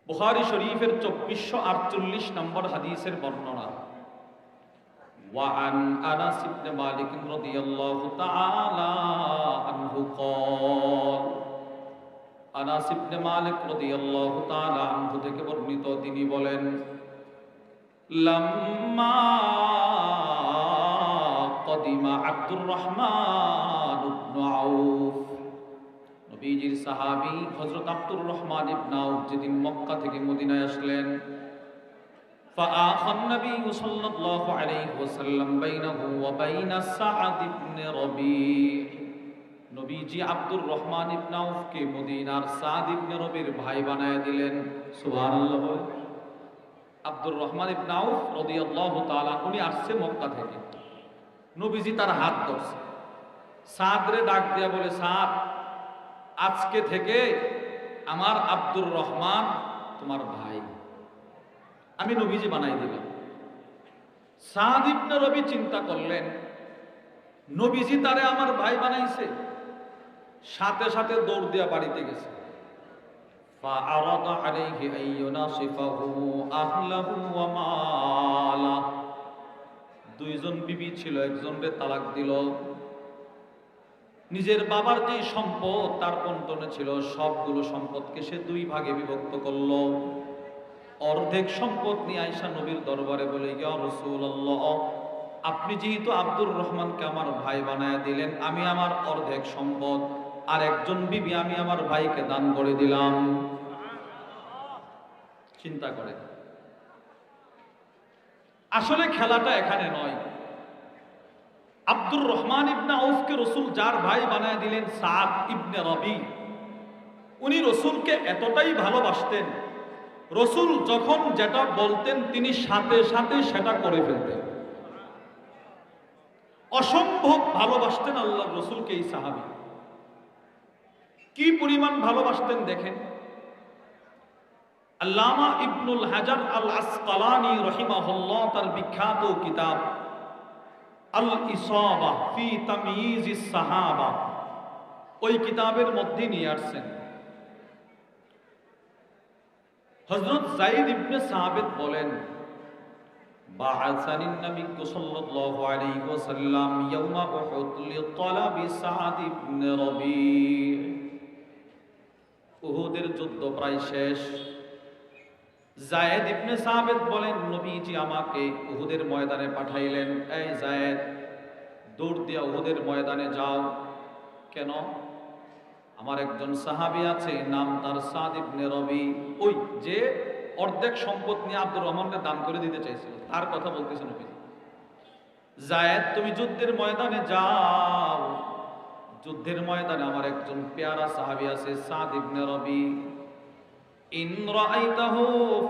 বুখারী শরীফের 2448 নম্বর হাদিসের বর্ণনা। وعن أنس بن مالك رضي الله تعالى عنه قال আনাস ইবনে মালিক রাদিয়াল্লাহু তাআলা আনহু থেকে বর্ণিত, তিনি বলেন, লাম্মা কদিমা আব্দুর রহমান ইবনে আউফ, নবীজির সাহাবী হযরত আব্দুর রহমান ইবনে আউফ যেদিন মক্কা থেকে মদিনায় আসলেন, فآخى النبي صلى الله عليه وسلم بينه وبين سعد بن ربيع, নবীজি আব্দুর রহমান ইবনে আউফকে মদিনার সাদ ইবনে রবির ভাই বানায় দিলেন। সুবহানাল্লাহ। আব্দুর রহমান ইবনে আউফ রাদিয়াল্লাহু তাআলা উনি আসছে মক্কা থেকে, নবীজি তার হাত ধরছে, সাদরে ডাক দিয়া বলে, সাদ, আজকে থেকে আমার আব্দুর রহমান তোমার ভাই, আমি নবীজি বানাই দিলাম। সাদ ইবনে রবি চিন্তা করলেন, নবীজি তারে আমার ভাই বানাইছে, সাথে সাথে দৌড় দিয়া বাড়িতে গেছে। فعرض عليه أن يناصفه أهله وماله, দুইজন বিবি ছিল, একজনকে তালাক দিল, নিজের বাবার যে সম্পদ তার বন্টনে ছিল সবগুলো সম্পদকে সে দুই ভাগে বিভক্ত করলো। অর্ধেক সম্পদ নিয়ে আয়েশা নবীর দরবারে বলে, ইয়া রাসূলুল্লাহ, আপনি যেহেতু আব্দুর রহমানকে আমার ভাই বানায় দিলেন, আমি আমার অর্ধেক সম্পদ আর একজন বিবি আমি আমার ভাইকে দান করে দিলাম। চিন্তা করে, আসলে খেলাটা এখানে নয়। আব্দুর রহমান ইবনে আউফকে রাসূল যার ভাই বানায় দিলেন, সাদ ইবনে রবি, উনি রাসূলকে এতটাই ভালোবাসতেন, রাসূল যখন যেটা বলতেন তিনি সাথে সাথে সেটা করে ফেলতেন। অসম্ভব ভালোবাসতেন আল্লাহর রাসূলকে এই সাহাবী। কি পরিমাণ ভালোবাসতেন দেখেন। আল্লামা ইবনুল হাজার আল আসকালানী রাহিমাহুল্লাহ তার বিখ্যাত কিতাব আল ইসাবা ফি তাময়িজিস সাহাবা, ওই কিতাবের মধ্যে নিয়ে আসছেন, হযরত যায়েদ ইবনে সাবিত বলেন, বাআসানিন নবী সাল্লাল্লাহু আলাইহি ওয়াসাল্লাম ইয়াউমা উহুদ লিতালাবি সাদ ইবনে রবি, উহুদের যুদ্ধ প্রায় শেষ। যায়েদ ইবনে সাবিত বলেন, নবীজি আমাকে উহুদের ময়দানে পাঠাইলেন, এই যায়েদ, দৌড় দিয়া উহুদের ময়দানে যাও। কেন? আমার একজন সাহাবী আছে, নাম তার সাদ ইবনে রবি, ওই যে অর্ধেক সম্পদ নিয়ে আব্দুর রহমানকে দান করে দিতে চাইছিল, তার কথা বলতেছে নবী। যায়েদ, তুমি যুদ্ধের ময়দানে যাও, যুদ্ধের ময়দানে আমার একজন পেয়ারা সাহাবী আছে, সাদ ইবনে রবি, ইন রাআইতাহু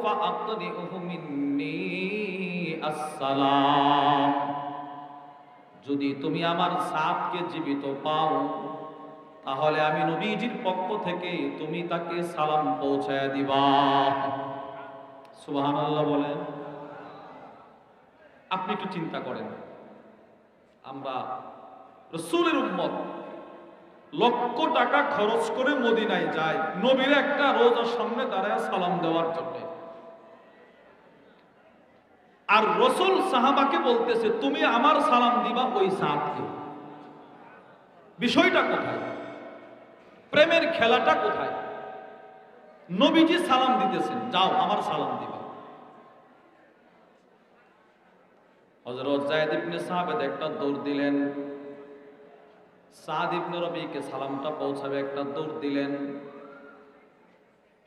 ফাআকদিহু মিন্নি আসসালাম, যদি তুমি আমার সাদকে জীবিত পাও তাহলে আমি নবীজির পক্ষ থেকে তুমি তাকে সালাম পৌঁছায় দিবা। সুবহানাল্লাহ বলেন। আপনি একটু চিন্তা করেন, আমরা রাসূলের উম্মত লক্ষ টাকা খরচ করে মদিনায় যায় নবীর একটা রোজার সামনে দাঁড়ায় সালাম দেওয়ার জন্য, আর রাসূল সাহাবাকে বলতেছে তুমি আমার সালাম দিবা ওই সাদকে। বিষয়টা কোথায়? প্রেমের খেলাটা কোথায়? নবীজি সালাম দিতেছেন, যাও আমার সালাম দিবা। হযরত যায়েদ ইবনে সাবিত একটা দৌড় দিলেন, সাদ ইবনে রবিকে সালামটা পৌঁছাবে একটা দৌড় দিলেন।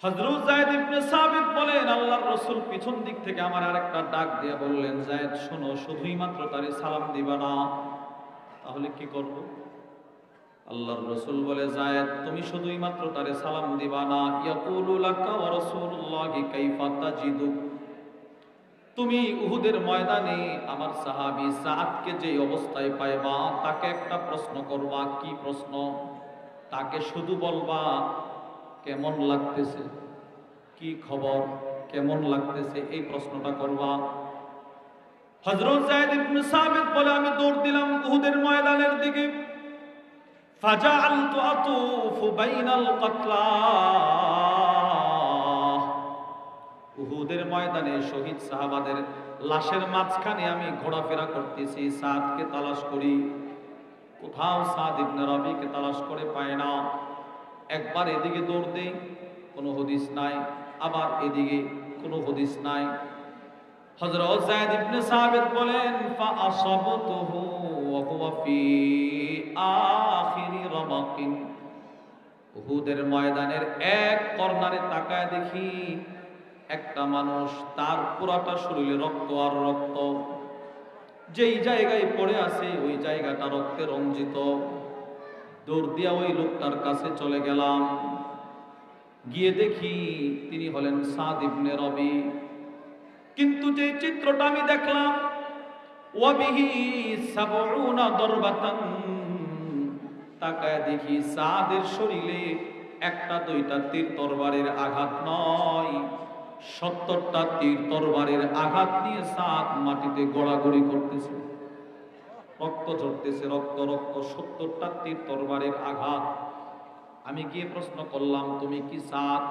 হযরত যায়েদ ইবনে সাবিত বলেন, আল্লাহর রাসূল পিছন দিক থেকে আমার আরেকটা ডাক দিয়ে বললেন, যায়েদ শোনো, শুধুই মাত্র তারে সালাম দিবা না, তাহলে কি করব? আল্লাহর রাসূল বলে, যায়েদ তুমি শুধুই মাত্র তারে সালাম দিবা না, ইয়াকুলু লাকা ওয়া রাসূলুল্লাহি কাইফা তাজিদু, তুমি উহুদের ময়দানে আমার সাহাবী সাদকে যে অবস্থায় পাইবা তাকে একটা প্রশ্ন করবা। কি প্রশ্ন? তাকে শুধু বলবা কেমন লাগতেছে, কি খবর, কেমন লাগতেছে, এই প্রশ্নটা করবা। হযরত যায়েদ ইবনে সাবিত বলে, আমি দৌড় দিলাম উহুদের ময়দানের দিকে, ফাজাআলতু আতুফু বাইনাল কাতলা, উহুদের ময়দানে শহীদ সাহাবাদের লাশের মাঝখানে আমি ঘোরাফেরা করতেছি, সাদকে তালাশ করি, কোথাও সাদ ইবনে রবিকে তালাশ করে পায় না। একবার এদিকে দৌড় দেই, কোনো হদিস নাই, আবার এদিকে কোনো হদিস নাই। হযরত যায়েদ ইবনে সাবিত বলেন, ফাআসাবতুহু ওয়া হুয়া ফি আখিরি রামাকিন। উহুদের ময়দানের এক কর্নারে তাকায় দেখি একটা মানুষ, তার পুরাটা শরীরে রক্ত আর রক্ত, যেই জায়গায় পড়ে আছে ওই জায়গাটা রক্তে রঞ্জিত। দৌড় দিয়া ওই লোকটার কাছে চলে গেলাম, গিয়ে দেখি তিনি হলেন সাদ ইবনে রবি। কিন্তু যে চিত্রটা আমি দেখলাম, ওয়াবিহি সাবউনা দরবাতান, তাকায় দেখি সাদের শরীরে একটা দুইটা তীর তরবারের আঘাত নয়, 70টা তীর তরবারের আঘাত নিয়ে সাদ মাটিতে গড়াগড়ি করতেছে, রক্ত ঝরতেছে, রক্ত রক্ত, 70টা তীর তরবারের আঘাত। আমি গিয়ে প্রশ্ন করলাম, তুমি কি সাদ?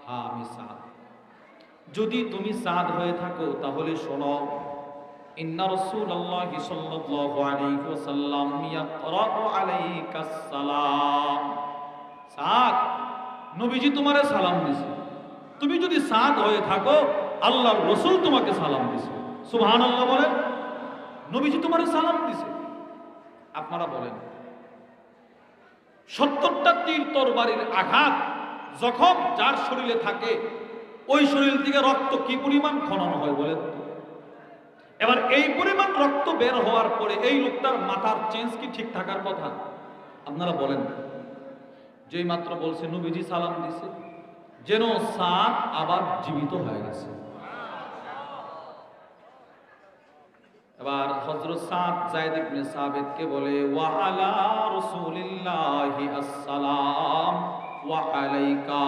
হ্যাঁ আমি সাদ। যদি তুমি সাদ হয়ে থাকো তাহলে শোনো, ইন্না রাসূলুল্লাহি সাল্লাল্লাহু আলাইহি ওয়াসাল্লাম ইয়াকরাউ আলাইকাস সালাম। সাদ, নবীজি তোমারে সালাম দিছে। তুমি যদি সাদ হয়ে থাকো, আল্লাহর রাসূল তোমাকে সালাম দিছে। সুবহানাল্লাহ বলেন। নবীজি তোমারে সালাম দিছে। আপনারা বলেন, 70টা তীর তরবারির আঘাত যখন যার শরীরে থাকে, ওই শরীর থেকে রক্ত কি পরিমাণ খনন হয় বলেন তো? এবার এই পরিমাণ রক্ত বের হওয়ার পরে এই লোকটার মাথার চেঞ্জ কি ঠিক থাকার কথা? আপনারা বলেন। যেই মাত্র বলছে নবীজি সালাম দিছে, যেন সাদ আবার জীবিত হয়ে গেছে। এবার হযরত সাদ যায়েদ ইবনে সাবিতকে বলে, ওয়া আলা রাসূলিল্লাহি আসসালাম ওয়া আলাইকা।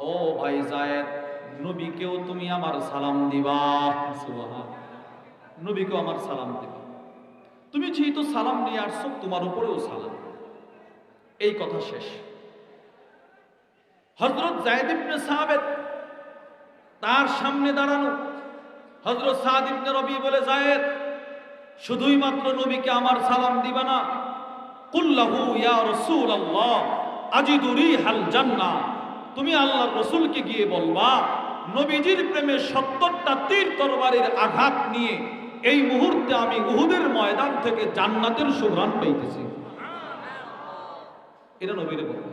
ও ভাই যায়েদ, নবীকেও তুমি আমার সালাম দিবা। সুবহান, নবীকেও আমার সালাম দিবা। তুমি যেহেতু সালাম নিয়ে আসছো, তোমার উপরেও সালাম। এই কথা শেষ। হযরত যায়েদ ইবনে সাবিত তার সামনে দাঁড়ানো। হযরত সাদ ইবনে রবি বলে, যায়েদ, শুধুই মাত্র নবীকে আমার সালাম দিবা না, কুল্লাহু ইয়া রাসূলুল্লাহ আজিদু রিহাল জান্নাহ। তুমি আল্লাহর রাসূলকে গিয়ে বলবা, নবীজির প্রেমে 70টা তীর তরবারির আঘাত নিয়ে এই মুহূর্তে আমি উহুদের ময়দান থেকে জান্নাতের সুঘ্রাণ পাইতেছি। এটা নবীরে বলবা।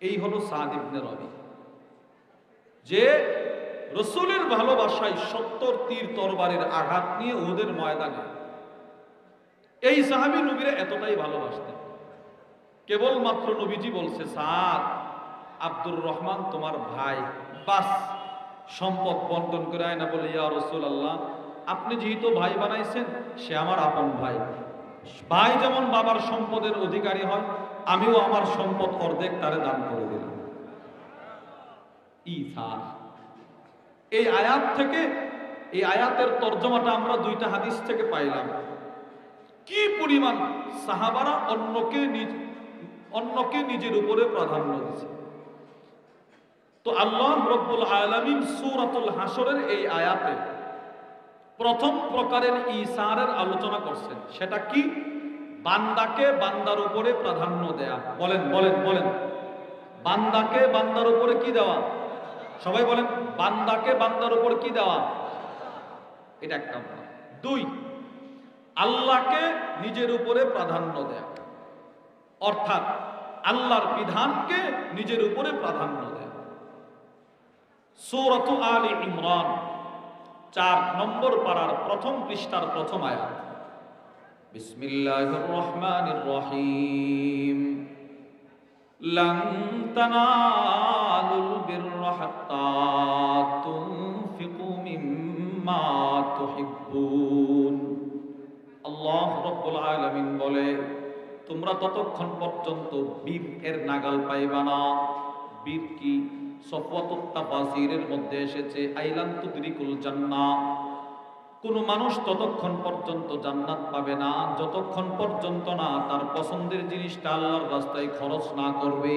এই হলো সাদ ইবনে রবি, যে রাসূলের ভালোবাসায় 70 তীর তরবারির আঘাত নিয়ে উহুদের ময়দানে। এই সাহাবী নবীরে এতটাই ভালোবাসতেন, কেবলমাত্র নবীজি বলছে, সাদ, আব্দুর রহমান তোমার ভাই, বাস সম্পদ বন্টন করে আয় না বলে, ইয়া রাসূলুল্লাহ, আপনি যেহেতু ভাই বানাইছেন, সে আমার আপন ভাই। ভাই যেমন বাবার সম্পদের অধিকারী হয়, আমিও আমার সম্পদ অর্ধেক তারে দান করে দিলাম। ইসার এই আয়াত থেকে, এই আয়াতের তর্জমাটা আমরা দুইটা হাদিস থেকে পাইলাম। কি পরিমাণ সাহাবারা অন্যকে নিজের উপরে প্রাধান্য দিয়েছে। তো আল্লাহ রাব্বুল আলামিন সূরাতুল হাসরের এই আয়াতে প্রথম প্রকারের ইসারের আলোচনা করছেন। সেটা কি? বান্দাকে বান্দার উপরে প্রাধান্য দেয়া। বলেন বলেন বলেন, বান্দাকে বান্দার উপরে কি দেওয়া? সবাই বলেন, বান্দাকে বান্দার উপর কি দেওয়া? এটা এক নম্বর। 2, আল্লাহকে নিজের উপরে প্রাধান্য দেয়া, অর্থাৎ আল্লাহর বিধানকে নিজের উপরে প্রাধান্য দেয়া। সূরাতু আলে ইমরান 4 নম্বর পারার প্রথম পৃষ্ঠার প্রথম আয়াত। বিসমিল্লাহির রহমানির রহিম। লান তানালুল বিররা হাত্তা তুনফিকু মিম্মা তুহিব্বুন। আল্লাহ রাব্বুল আলামিন বলে, তোমরা ততক্ষণ পর্যন্ত বীর এর নাগাল পাইবা না। বীর কি? সফওয়াতুত তাফাসিরের মধ্যে এসেছে আইলান তুদরিকুল জান্নাহ। কোন মানুষ ততক্ষণ পর্যন্ত জান্নাত পাবে না যতক্ষণ পর্যন্ত না তার পছন্দের জিনিসটা আল্লাহর রাস্তায় খরচ না করবে।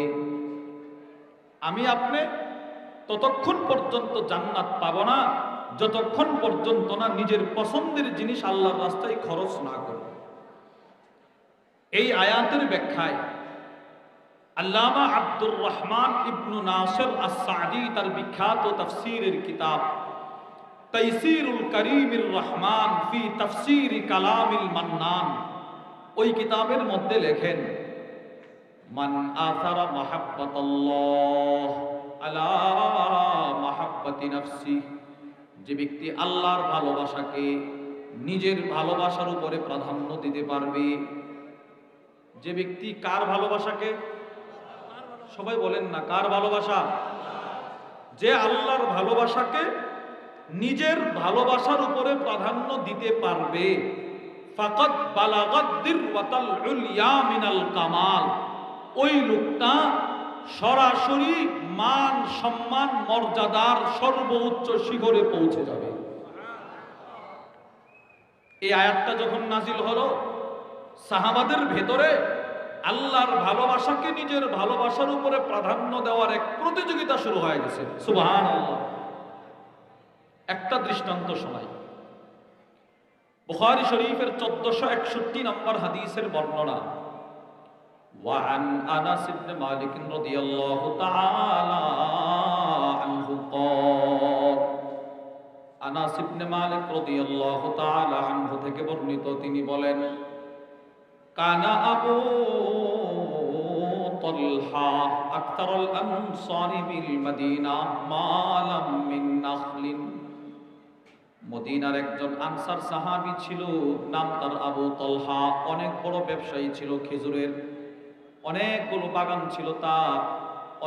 আমি আপনি ততক্ষণ পর্যন্ত জান্নাত পাবো না যতক্ষণ পর্যন্ত না নিজের পছন্দের জিনিস আল্লাহর রাস্তায় খরচ না করব। এই আয়াতের ব্যাখ্যায় আল্লামা আব্দুর রহমান ইবনু নাসির আস-সাদি তার বিখ্যাত তাফসীরের কিতাব তাইসিরুল কারীমির রহমান ফি তাফসীর কালামিল মান্নান, ওই কিতাবের মধ্যে লেখেন, মান আসারা মাহাব্বাতাল্লাহ আলা মাহাব্বাতি নাফসি, যে ব্যক্তি আল্লাহর ভালোবাসাকে নিজের ভালোবাসার উপরে প্রাধান্য দিতে পারবে। যে ব্যক্তি কার ভালোবাসাকে, সবাই বলেন না, কার ভালোবাসা? যে আল্লাহর ভালোবাসাকে নিজের ভালোবাসার উপরে প্রাধান্য দিতে পারবে, ফাকাদ বালাগাদ দিরওয়াতাল উলিয়া মিনাল কামাল, ওই লোকটা সরাসরি মান সম্মান মর্যাদার সর্বোচ্চ শিখরে পৌঁছে যাবে। এই আয়াতটা যখন নাজিল হলো, সাহাবাদের ভেতরে আল্লাহর ভালোবাসাকে নিজের ভালোবাসার উপরে প্রাধান্য দেওয়ার এক প্রতিযোগিতা শুরু হয়ে গেছে। সুবহানাল্লাহ। একটা দৃষ্টান্ত শোনাই। বুখারী শরীফের 1461 নম্বর হাদিসের বর্ণনা, وعن أنس بن مالك رضي الله تعالى عنه قال, আনাস ইবনে মালিক রাদিয়াল্লাহু তাআলা আনহু থেকে বর্ণিত, তিনি বলেন, কানা আবু তালহা আকতারুল আনসারি বিল মদিনা মালাম মিন নাখলিন, মদিনার একজন আনসার সাহাবী ছিল, নাম তার আবু তালহা, অনেক বড় ব্যবসায়ী ছিল, খেজুরের অনেকগুলো বাগান ছিল তার,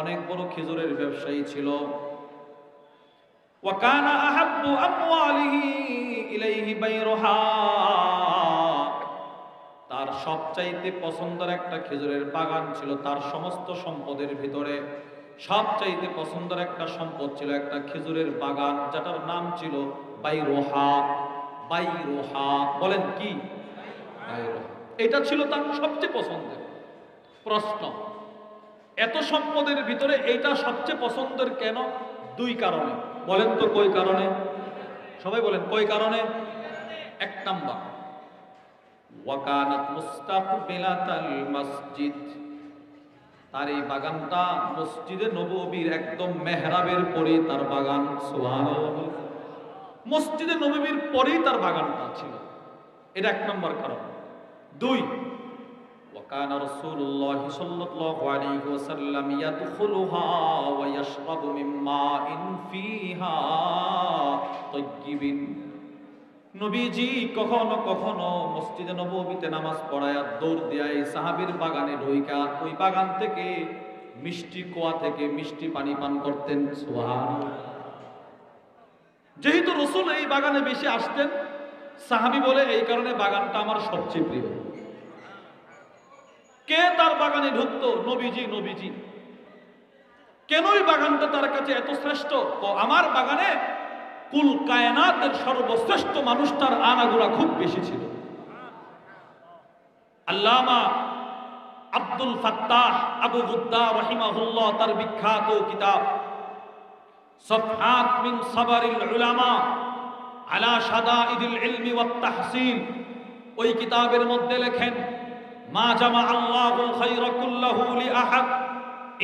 অনেক বড় খেজুরের ব্যবসায়ী ছিল। ওয়া কানা আহাব্বু আমওয়ালিহি ইলাইহি বাইরুহা, তার সবচাইতে পছন্দের একটা খেজুরের বাগান ছিল, তার সমস্ত সম্পদের ভিতরে সবচাইতে পছন্দের একটা সম্পদ ছিল একটা খেজুরের বাগান, যেটার নাম ছিল বাইরুহা। বাইরুহা বলেন কি? বাইরুহা, এটা ছিল তার সবচেয়ে পছন্দের। প্রশ্ন, এত সম্পদের ভিতরে এইটা সবচেয়ে পছন্দের কেন? দুই কারণে। বলেন তো কই কারণে? সবাই বলেন কই কারণে? এক নাম্বার, ওয়াকানাত মুস্তাকবিলাতাল মসজিদ, তার এই বাগানটা মসজিদে নববীর একদম মেহরাবের পরেই তার বাগান। সুবহানাল্লাহ। মসজিদে নববীর পরেই তার বাগানটা ছিল, এটা এক নম্বর কারণ। দুই, وكان رسول الله صلى الله عليه وسلم يدخلها ويشرب من ماء فيها طيب, নবীজি কখনো কখনো মসজিদে নববীতে নামাজ পড়ায়া দৌড় দেয় সাহাবীর বাগানে ঢুইকা ওই বাগান থেকে মিষ্টি কুয়া থেকে মিষ্টি পানি পান করতেন। সুবহানাল্লাহ। যেহেতু রাসূল এই বাগানে বেশি আসতেন, সাহাবী বলে এই কারণে বাগানটা আমার সবচেয়ে প্রিয়। কে তার বাগানে ঢুকতো? নবীজি। নবীজি কেন এই বাগানটা তার কাছে এত শ্রেষ্ঠ? ও আমার বাগানে কুল কায়নাতের সর্বশ্রেষ্ঠ মানুষটার আনাগোনা খুব বেশি ছিল। আল্লামা আব্দুল ফাত্তাহ আবু গুদ্দা রাহিমাহুল্লাহ তার বিখ্যাত কিতাব সাফহাত মিন সাবারিল উলামা আলা শাদাইদিল ইলমি ওয়াত তাহসিন, ওই কিতাবের মধ্যে লেখেন, মা জামা আল্লাহুল খায়রা কুল্লাহু লিআহাদ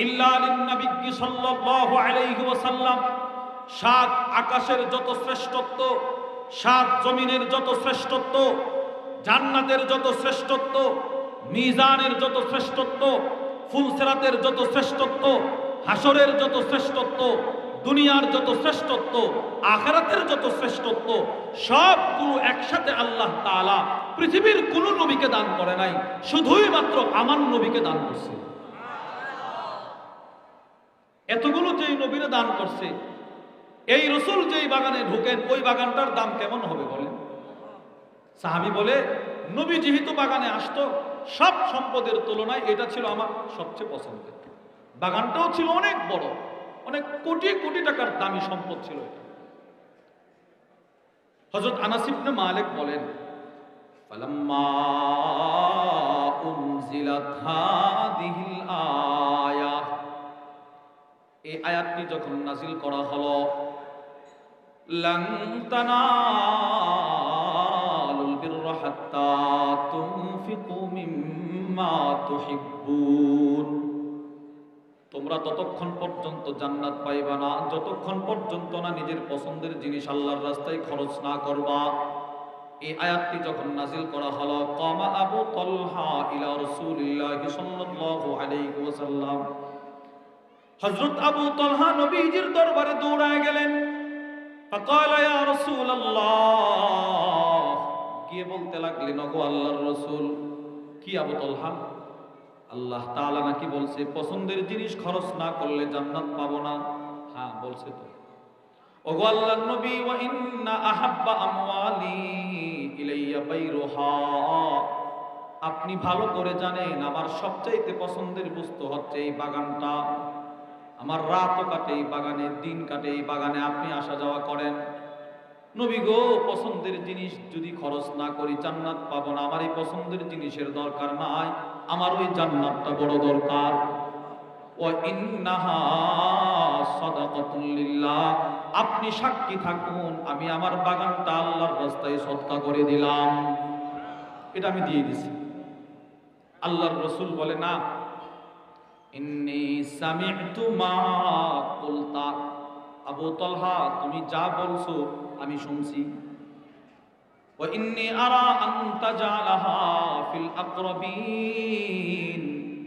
ইল্লা লিন-নবী সাল্লাল্লাহু আলাইহি ওয়াসাল্লাম, সাত আকাশের যত শ্রেষ্ঠত্ব, সাত জমিনের যত শ্রেষ্ঠত্ব, জান্নাতের যত শ্রেষ্ঠত্ব, মিজানের যত শ্রেষ্ঠত্ব, ফুলসিরাতের যত শ্রেষ্ঠত্ব, হাসরের যত শ্রেষ্ঠত্ব, দুনিয়ার যত শ্রেষ্ঠত্ব, আখিরাতের যত শ্রেষ্ঠত্ব, সবগুলো একসাথে আল্লাহ তাআলা পৃথিবীর কোন নবীকে দান করে নাই, শুধুই মাত্র আমার নবীকে দান করছে। এতগুলো যেই নবীরে দান করছে, এই রাসূল যেই বাগানে ঢোকেন ওই বাগানটার দাম কেমন হবে বলেন? সাহাবী বলে, নবী যেহেতু বাগানে আসতো, সব সম্পদের তুলনায় এটা ছিল আমার সবচেয়ে পছন্দের। বাগানটাও ছিল অনেক বড়, অনেক কোটি কোটি টাকার দামি সম্পদ ছিল এটা। হযরত আনাস ইবনে মালিক বলেন, ফালাম্মা উনজিলাত হাদিহিল আয়াহ, এই আয়াতটি যখন নাজিল করা হলো, লান তানালুল বিররা হাত্তা তুনফিকু মিম্মা তুহিব্বুন, তোমরা ততক্ষণ পর্যন্ত জান্নাত পাইবা না যতক্ষণ পর্যন্ত না নিজের পছন্দের জিনিস আল্লাহর রাস্তায় খরচ না করবা। এই আয়াতটি যখন নাজিল করা হলো, কামা আবু তালহা ইলা রাসূলিল্লাহি সাল্লাল্লাহু আলাইহি ওয়াসাল্লাম, হযরত আবু তালহা নবীজির দরবারে দৌড়ায় গেলেন। ফাকালা ইয়া রাসূলুল্লাহ, গিয়ে বলতে লাগলেন, ওগো আল্লাহর রাসূল। কি আবু তালহা? আল্লাহ তাআলা নাকি বলছে পছন্দের জিনিস খরচ না করলে জান্নাত পাবো না। হ্যাঁ বলছে তো। ওগো আল্লাহর নবী, ওয়া ইন্না আহাব্বা আমওয়ালি ইলাইয়া বাইরুহা, আপনি ভালো করে জানেন আমার সবচাইতে পছন্দের বস্তু হচ্ছে এই বাগানটা। আমার রাতও কাটে এই বাগানে, দিন কাটে এই বাগানে, আপনি আসা যাওয়া করেন। নবী গো, পছন্দের জিনিস যদি খরচ না করি জান্নাত পাবো না। আমার এই পছন্দের জিনিসের দরকার নাই, আমার ওই জান্নাতটা বড় দরকার। ওয়া ইন্নাহা সাদাকাতুল লিল্লাহ, আপনি সাক্ষী থাকুন আমি আমার বাগানটা আল্লাহর রাস্তায় সদকা করে দিলাম, এটা আমি দিয়ে দিছি। আল্লাহর রাসূল বলে, না, ইন্নী সামি'তু মা কুলতা, আবু তালহা তুমি যা বলছো আমি শুনছি। ওয়া ইন্নী আরা আন তাজআলাহা ফিল আকরাবিন,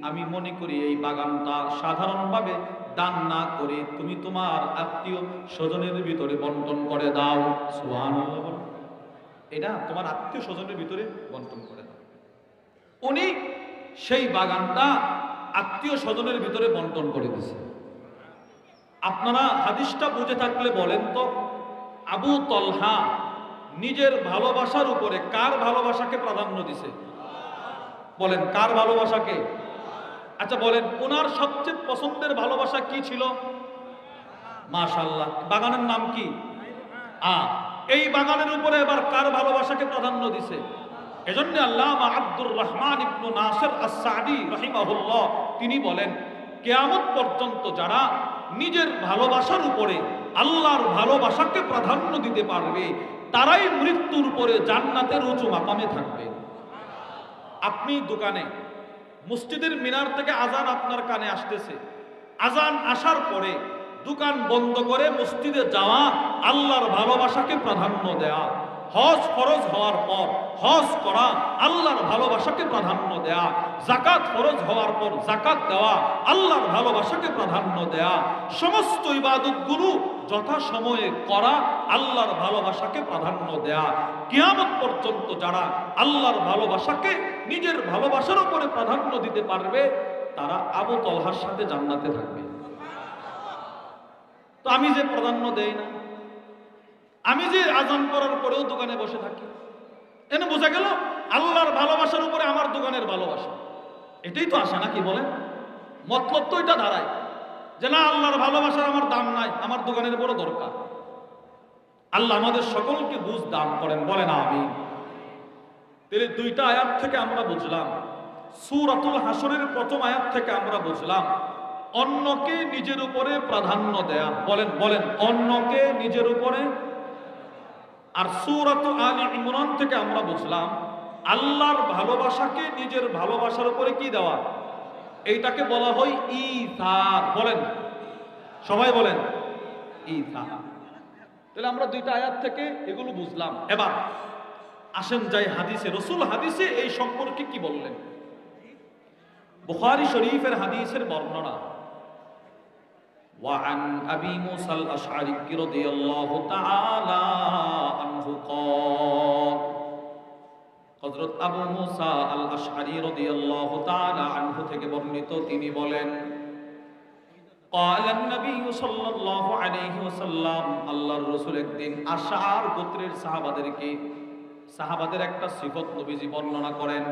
আমি মনে করি এই বাগানটা সাধারণভাবে দান না করে তুমি তোমার আত্মীয় স্বজনের ভিতরে বন্টন করে দাও। সুবহানাল্লাহ, এটা তোমার আত্মীয় স্বজনের ভিতরে বন্টন করে দাও। উনি সেই বাগানটা আত্মীয় স্বজনের ভিতরে বন্টন করে দিয়েছে। আপনারা হাদিসটা বুঝে থাকলে বলেন তো, আবু তালহা নিজের ভালোবাসার উপরে কার ভালোবাসাকে প্রাধান্য দিছে? বলেন, কার ভালোবাসাকে? আচ্ছা বলেন, ওনার সবচেয়ে পছন্দের ভালোবাসা কি ছিল? মাশাআল্লাহ, বাগানের নাম কি? এই বাগানের উপরে এবার কার ভালোবাসাকে প্রাধান্য দিছে? এজন্য আল্লামা আব্দুর রহমান ইবনে নাসির আস-সাদি রাহিমাহুল্লাহ তিনি বলেন, কিয়ামত পর্যন্ত যারা নিজের ভালোবাসার উপরে আল্লাহর ভালোবাসাকে প্রাধান্য দিতে পারবে তারাই মৃত্যুর পরে জান্নাতের উঁচু মাকামে থাকবে। আপনি দোকানে, মসজিদের মিনার থেকে আজান আপনার কানে আসতেছে, আজান আসার পরে দোকান বন্ধ করে মসজিদে যাওয়া আল্লাহর ভালোবাসাকে প্রাধান্য দেয়া। হজ ফরজ হওয়ার পর হজ করা আল্লাহর ভালোবাসাকে প্রাধান্য দেয়া। যাকাত ফরজ হওয়ার পর যাকাত দেওয়া আল্লাহর ভালোবাসাকে প্রাধান্য দেয়া। সমস্ত ইবাদতগুলো যথাসময়ে করা আল্লাহর ভালোবাসাকে প্রাধান্য দেয়া। কিয়ামত পর্যন্ত যারা আল্লাহর ভালোবাসাকে নিজের ভালোবাসার উপরে প্রাধান্য দিতে পারবে তারা আবু তালহার সাথে জান্নাতে থাকবে। তো আমি যে প্রাধান্য দেই না, আমি যে আজান করার পরেও দোকানে বসে থাকি, এনে বোঝা গেল আল্লাহর ভালোবাসার উপরে আমার দোকানের ভালোবাসা। এটাই তো আশা নাকি বলেন? মতলব তো এটা দাঁড়ায় যে না, আল্লাহর ভালোবাসার আমার দাম নাই, আমার দোকানের বড় দরকার। আল্লাহ আমাদের সকলকে বুঝ দান করেন, বলেন আমিন। তাহলে দুইটা আয়াত থেকে আমরা বুঝলাম, সূরাতুল হাসরের প্রথম আয়াত থেকে আমরা বুঝলাম অন্যকে নিজের উপরে প্রাধান্য দেয়া। বলেন বলেন, অন্যকে নিজের উপরে। আর সূরাতুল আলী ইমরান থেকে আমরা বুঝলাম আল্লাহর ভালোবাসাকে নিজের ভালোবাসার উপরে কি দেওয়া, এইটাকে বলা হয় ঈসার। বলেন সবাই বলেন, ঈসার। তাহলে আমরা দুইটা আয়াত থেকে এগুলো বুঝলাম। এবার আসেন যাই হাদিসে। রাসূল হাদিসে এই সম্পর্কে কি বললেন? বুখারী শরীফের হাদিসের বর্ণনা, وعن أبي موسى الأشعري رضي الله تعالى عنه قال, হযরত আবু মুসা আল আশআরী রাদিয়াল্লাহু তাআলা আনহু থেকে বর্ণিত, তিনি বলেন, قال النبي صلى الله عليه وسلم, আল্লাহর রাসূল একদিন আশআর গোত্রের সাহাবাদের একটা সিফত নবীজি বর্ণনা করেন।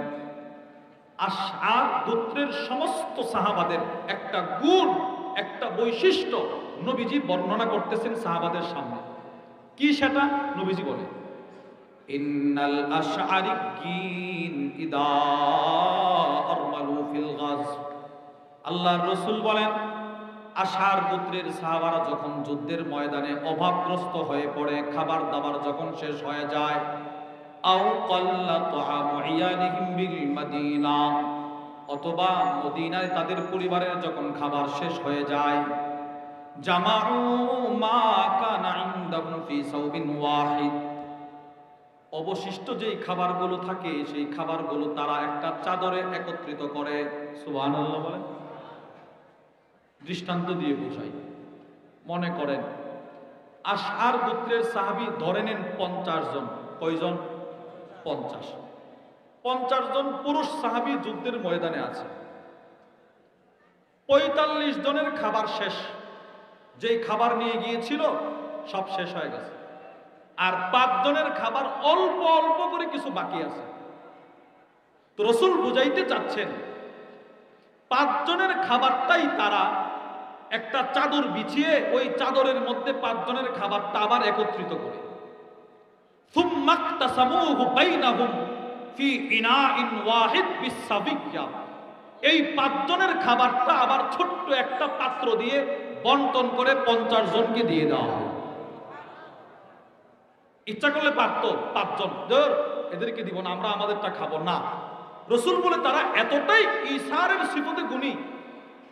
আশআর গোত্রের সমস্ত সাহাবাদের একটা গুণ, একটা বৈশিষ্ট্য নবীজি বর্ণনা করতেছেন সাহাবাদের সামনে। কি সেটা? নবীজি বলে, ইন্নাল আশআরিয়্যিন ইদা আরমালু ফিল গাজ। আল্লাহর রাসূল বলেন, আশার গোত্রের সাহাবারা যখন যুদ্ধের ময়দানে অভাবগ্রস্ত হয়ে পড়ে, খাবার দাবার যখন শেষ হয়ে যায়, আও কাল্লা তুআমু ইয়ালিহিম বিল মাদিনা, অথবা মদিনায় তাদের পরিবারের যখন খাবার শেষ হয়ে যায়, জামাউ মা কানা ইনদাহুম ফি সাওবিন ওয়াহিদ, অবশিষ্ট যেই খাবারগুলো থাকে সেই খাবারগুলো তারা একটা চাদরে একত্রিত করে। সুবহানাল্লাহ বলেন। দৃষ্টান্ত দিয়ে বোঝাই। মনে করেন আশআর গোত্রের সাহাবী ধরে নেন 50 জন। কয়জন? 50। 50 জন পুরুষ সাহাবী যুদ্ধের ময়দানে আছে। 45 জনের খাবার শেষ, যেই খাবার নিয়ে গিয়েছিল সব শেষ হয়ে গেছে, আর 5 জনের খাবার অল্প অল্প করে কিছু বাকি আছে। তো রাসূল বুঝাইতে চাচ্ছেন 5 জনের খাবারটাই তারা একটা চাদর বিছিয়ে ওই চাদরের মধ্যে 5 জনের খাবারটা আবার একত্রিত করে, সুম্মা ইকতাসামুহু বাইনাহুম ফি ইনাইন ওয়াহিদ বিসাবিয়্যা, এই 5 জনের খাবারটা আবার ছোট্ট একটা পাত্র দিয়ে বন্টন করে 50 জনকে দিয়ে দেওয়া হয়। ইচ্ছা করলে পারতো 5 জন ধর এদেরকে দিব না, আমরা আমাদেরটা খাবো না। রাসূল বলে তারা এতটাই ইসারের সিফতে গুণী,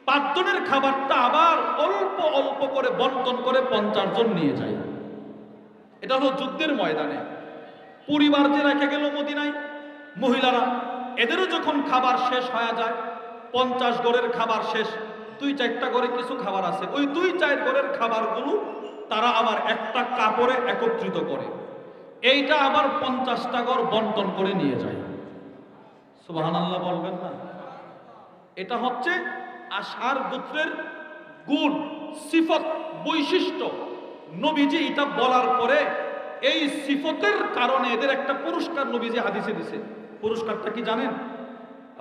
5 জনের খাবারটা আবার অল্প অল্প করে বন্টন করে 50 জন নিয়ে যায়। এটা হলো যুদ্ধের ময়দানে। পরিবার যে রেখে গেল মদিনায়, মহিলারা, এদেরও যখন খাবার শেষ হয়ে যায়, 50 ঘরের খাবার শেষ, 2-4টা ঘরে কিছু খাবার আছে, ওই 2-4 ঘরের খাবারগুলো তারা আবার একটা কাপড়ে একত্রিত করে, এইটা আবার 50টা ঘর বন্টন করে নিয়ে যায়। সুবহানাল্লাহ বলবেন না? এটা হচ্ছে আশআর গোত্রের গুণ, সিফত, বৈশিষ্ট্য। নবীজি এটা বলার পরে এই সিফতের কারণে এদের একটা পুরস্কার নবীজি হাদিসে দিয়েছে। পুরস্কারটা কি জানেন?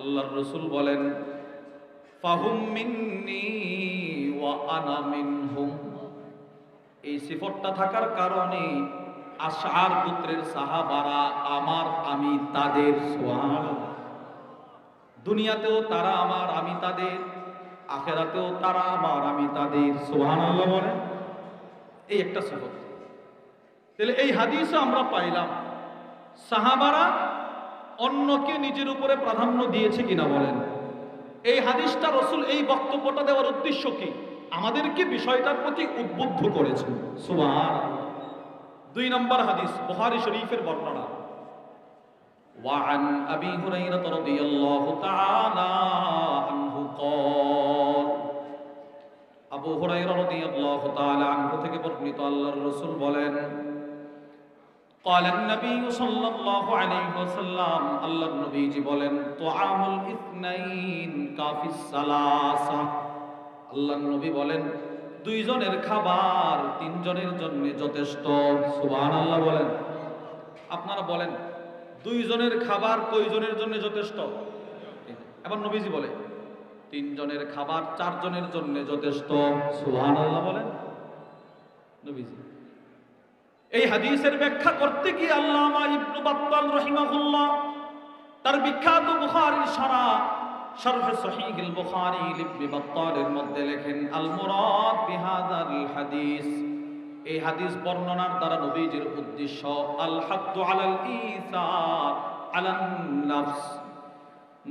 আল্লাহর রাসূল বলেন, ফাহুম মিন্নি ওয়া আনা মিনহুম, এই সিফতটা থাকার কারণে আশআর গোত্রের সাহাবারা আমার, আমি তাদের। সুবহানাল্লাহ। দুনিয়াতেও তারা আমার, আমি তাদের, আখিরাতেও তারা আমার, আমি তাদের। সুবহানাল্লাহ বলেন। এই একটা সিফত। তাহলে এই হাদিসে আমরা পাইলাম সাহাবারা অন্যকে নিজের উপরে প্রাধান্য দিয়েছে কিনা বলেন। এই হাদিসটা রাসূল এই বক্তব্যটা দেওয়ার উদ্দেশ্য কি? আমাদেরকে বিষয়টার প্রতি উদ্বুদ্ধ করেছেন। সুবহানাল্লাহ। 2 নম্বর হাদিস, বুখারী শরীফের বর্ণনা। وعن أبي هريرة رضي الله تعالى عنه قال, আবু হুরায়রা রাদিয়াল্লাহু তাআলা আনহু থেকে বর্ণিত, আল্লাহর রাসূল বলেন, قال النبي صلى الله عليه وسلم, আল্লাহর নবীজি বলেন, তুআমুল ইসনাইন কাফিস সালাসা, আল্লাহর নবী বলেন 2 জনের খাবার 3 জনের জন্য যথেষ্ট। সুবহানাল্লাহ বলেন। আপনারা বলেন 2 জনের খাবার কয়জনের জন্য যথেষ্ট? এবার নবীজি বলে 3 জনের খাবার 4 জনের জন্য যথেষ্ট। সুবহানাল্লাহ বলেন। নবীজি এই হাদিসের ব্যাখ্যা করতে গিয়ে আল্লামা ইবনে বাত্তাল রাহিমাহুল্লাহ তার বিখ্যাত বুখারীর শরহ সহিহুল বুখারী ইবনে বাত্তালের মধ্যে লেখেন, আল মুরাদ বিহাযাল হাদিস, এই হাদিস বর্ণনার দ্বারা নবীজির উদ্দেশ্য আল হাদ্দু আলাল ইসার আলান নাফস,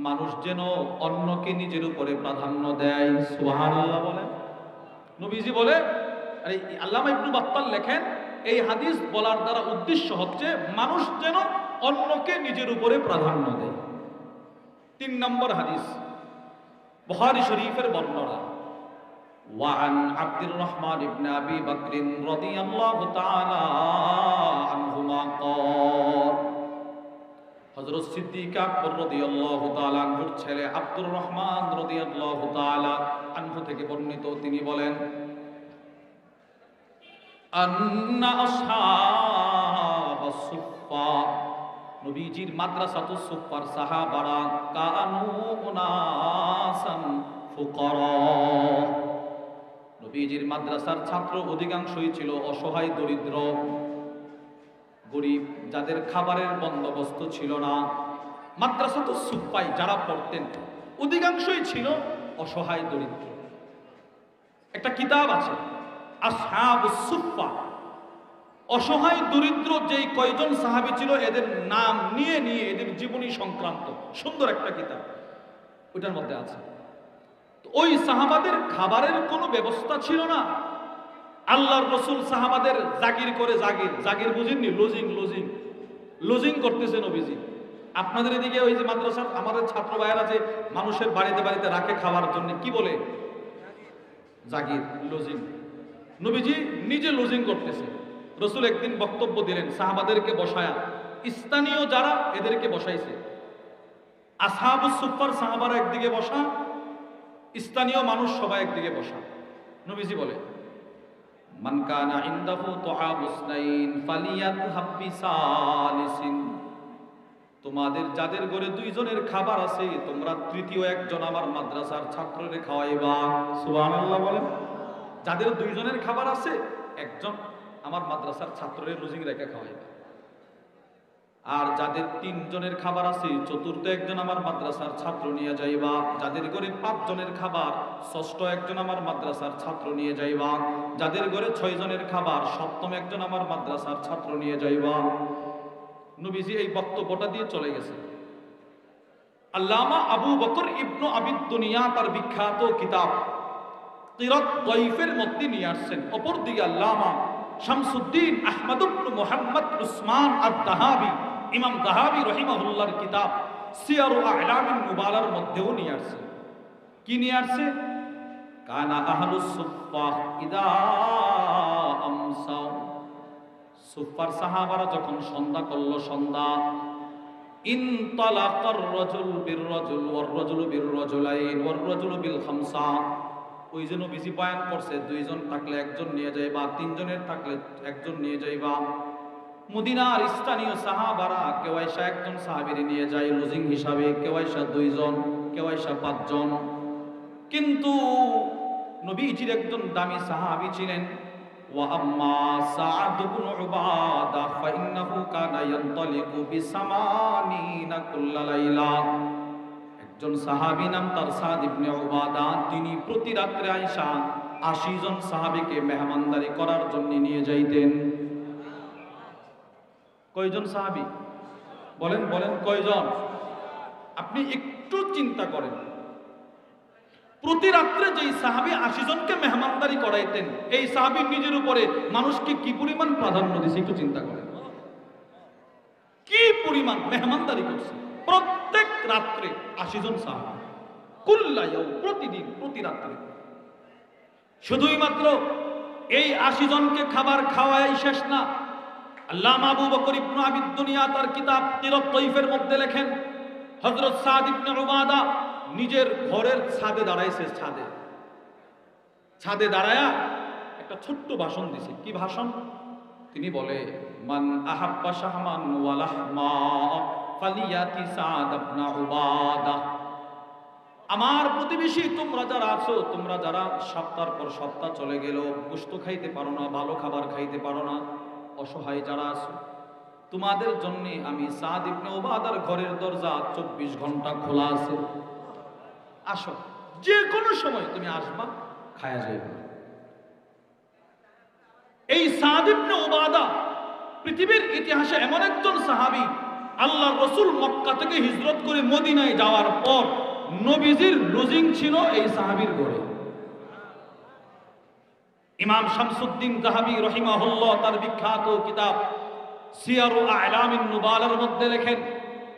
মানুষ যেন অন্যকে নিজের উপরে প্রাধান্য দেয়। সুবহানাল্লাহ বলেন। নবীজি বলে, আরে আল্লামা ইবনে বাত্তাল লেখেন, এই হাদিস বলার দ্বারা উদ্দেশ্য হচ্ছে মানুষ যেন অন্যকে নিজের উপরে প্রাধান্য দেয়। 3 নম্বর হাদিস, বুখারী শরীফের বর্ণনা। وعن عبد الرحمن بن أبي بكر رضي الله تعالى عنهما قال, হযরত সিদ্দিক আকবর রাদিয়াল্লাহু তাআলা আনহুর ছেলে আব্দুর রহমান রাদিয়াল্লাহু তাআলা আনহু থেকে বর্ণিত, তিনি বলেন, আন্না আসহাবাস সুফফা, নবীজির মাদ্রাসাতুস সুফফার সাহাবারা কানু উনাসান ফুকারা, নবীজির মাদ্রাসার ছাত্র অধিকাংশই ছিল অসহায়, দরিদ্র, গরিব, যাদের খাবারের বন্দোবস্ত ছিল না। মাদ্রাসাতুস সুফফায় যারা পড়তেন অধিকাংশই ছিল অসহায়, দরিদ্র। একটা কিতাব আছে আসহাবুস সুফফা, অসহায় দরিদ্র যেই কয়জন সাহাবী ছিল এদের নাম নিয়ে নিয়ে এদের জীবনী সংক্রান্ত সুন্দর একটা কিতাব ওইটার মধ্যে আছে। তো ওই সাহাবাদের খাবারের কোনো ব্যবস্থা ছিল না। আল্লাহর রাসূল সাহাবাদের জাগির করে জাগির বুঝেননি? লজিং করতেছে নবীজি। আপনাদের এদিকে ওই যে মাদ্রাসা আমাদের ছাত্র ভাইয়েরা যে মানুষের বাড়িতে বাড়িতে রাখে খাওয়ার জন্য, কি বলে? জাগির, লজিং। নবীজি নিজে লজিং করতেছে। রাসূল একদিন বক্তব্য দিলেন, সাহাবাদেরকে বসায়া, স্থানীয় যারা এদেরকে বসাইছে, আসহাবুস সুফফার সাহাবারা একদিকে বসা, স্থানীয় মানুষ সবাই একদিকে বসা। নবীজি বলে, মান কানা ইনদাহু তুআবুসনাইন ফালিয়াযহাব বিসালিসিন, তোমাদের যাদের ঘরে দুইজনের খাবার আছে তোমরা তৃতীয় একজন আমার মাদ্রাসার ছাত্রদের খাওয়াইবা। সুবহানাল্লাহ বলেন। যাদের দুইজনের খাবার আছে একজন আমার মাদ্রাসার ছাত্রদের লজিং রেখে খাওয়াইবা। আর যাদের তিনজনের খাবার আছে চতুর্থ একজন আমার মাদ্রাসার ছাত্র নিয়ে যাইবা। যাদের ঘরে 5 জনের খাবার ষষ্ঠ একজন আমার মাদ্রাসার ছাত্র নিয়ে যাইবা। যাদের ঘরে 6 জনের খাবার সপ্তম একজন আমার মাদ্রাসার ছাত্র নিয়ে যাইবা। নবীজি এই বক্তব্যটা দিয়ে চলে গেছে। আল্লামা আবু বকর ইবনু আবিদ দুনিয়া তার বিখ্যাত কিতাব কিরাত দাইফের মধ্যে নিয়ে আসছেন। অপর দিকে আল্লামা শামসুদ্দিন আহমদ ইবনে মুহাম্মদ উসমান আদ-দাহাবি, ইমাম দাহাবি রহিমাহুল্লাহর কিতাব সিয়ারু আ'লামিন নুবালার মধ্যেও নিয়ে আসছে। কি নিয়ে আসছে? কানা আহলুস সুফফা ইদা আমসাউ, সুফফার সাহাবারা যখন সন্ধ্যা করলো, সন্ধ্যা, ইনতালাকার রাজুল বির রাজুল ওয়ার রাজুলু বির রাজুলাইন ওয়ার রাজুলু বিল খামসা, ওই জন্য বেশি বয়ান করছে, 2 জন থাকলে একজন নিয়ে যাইবা, 3 জনের থাকলে একজন নিয়ে যাইবা। মদিনার স্থানীয় সাহাবারা কেউ আইসা একজন সাহাবীরে নিয়ে যায় লজিং হিসাবে, কেউ আইসা 2 জন, কেউ আইসা 5 জন। কিন্তু নবীজির একজন দামি সাহাবী ছিলেন, ওয়া আম্মা সা'দ ইবনে উবাদা ফাইন্নাহু কানা ইয়ানতালিকু বিসামানিনা কুল্লা লাইলা। একজন সাহাবী নাম তার সা'দ ইবনে উবাদা, তিনি প্রতি রাত্রে আয়েশা 80 জন সাহাবীকে মেহমানদারি করার জন্য নিয়ে যাইতেন। কয়জন সাহাবী? বলেন বলেন কয়জন? আপনি একটু চিন্তা করেন, প্রতি রাত্রে যেই সাহাবী 80 জনকে মেহমানদারি করাইতেন, এই সাহাবী নিজের উপরে মানুষকে কি পরিমাণ প্রাধান্য দিয়েছে একটু চিন্তা করেন। কি পরিমাণ মেহমানদারি করছে প্রত্যেক রাত্রে 80 জন সাহাবী, কুল্লা ইয়াউম, প্রতিদিন প্রতি রাত্রে। শুধুই মাত্র এই 80 জনকে খাবার খাওয়াই শেষ না। আল্লামা আবু বকর ইবনে আবিদ দুনিয়া তার কিতাব কিরাত দাইফের মধ্যে লেখেন, হযরত সা'দ ইবনে উবাদা নিজের ঘরের ছাদে দাঁড়াইছে। ছাদে দাঁড়ায়া একটা ছোট্ট ভাষণ দিছে। কি ভাষণ? তিনি বলে, মান আহাব্বা শাহমান ওয়া লাহমা ফালিয়াতি সা'দ ইবনে উবাদা, আমার প্রতিবেশী তোমরা যারা আছো, তোমরা যারা সপ্তাহের পর সপ্তাহ চলে গেল, গোশত খাইতে পারো না, ভালো খাবার খাইতে পারো না, অসহায় যারা আছো, তোমাদের জন্য আমি সা'দ ইবনে উবাদার ঘরের দরজা 24 ঘন্টা খোলা আছে। আসো, যে কোনো সময় তুমি আসবা, খায়া যাইবা। এই সা'দ ইবনে উবাদা পৃথিবীর ইতিহাসে এমন একজন সাহাবী, আল্লাহর রাসূল মক্কা থেকে হিজরত করে মদিনায় যাওয়ার পর নবীজির লজিং ছিল এই সাহাবীর ঘরে। ইমাম শামসুদ্দিন যাহাবী রাহিমাহুল্লাহ তার বিখ্যাত কিতাব সিয়ারু আ'লামিন নুবালার মধ্যে লেখেন,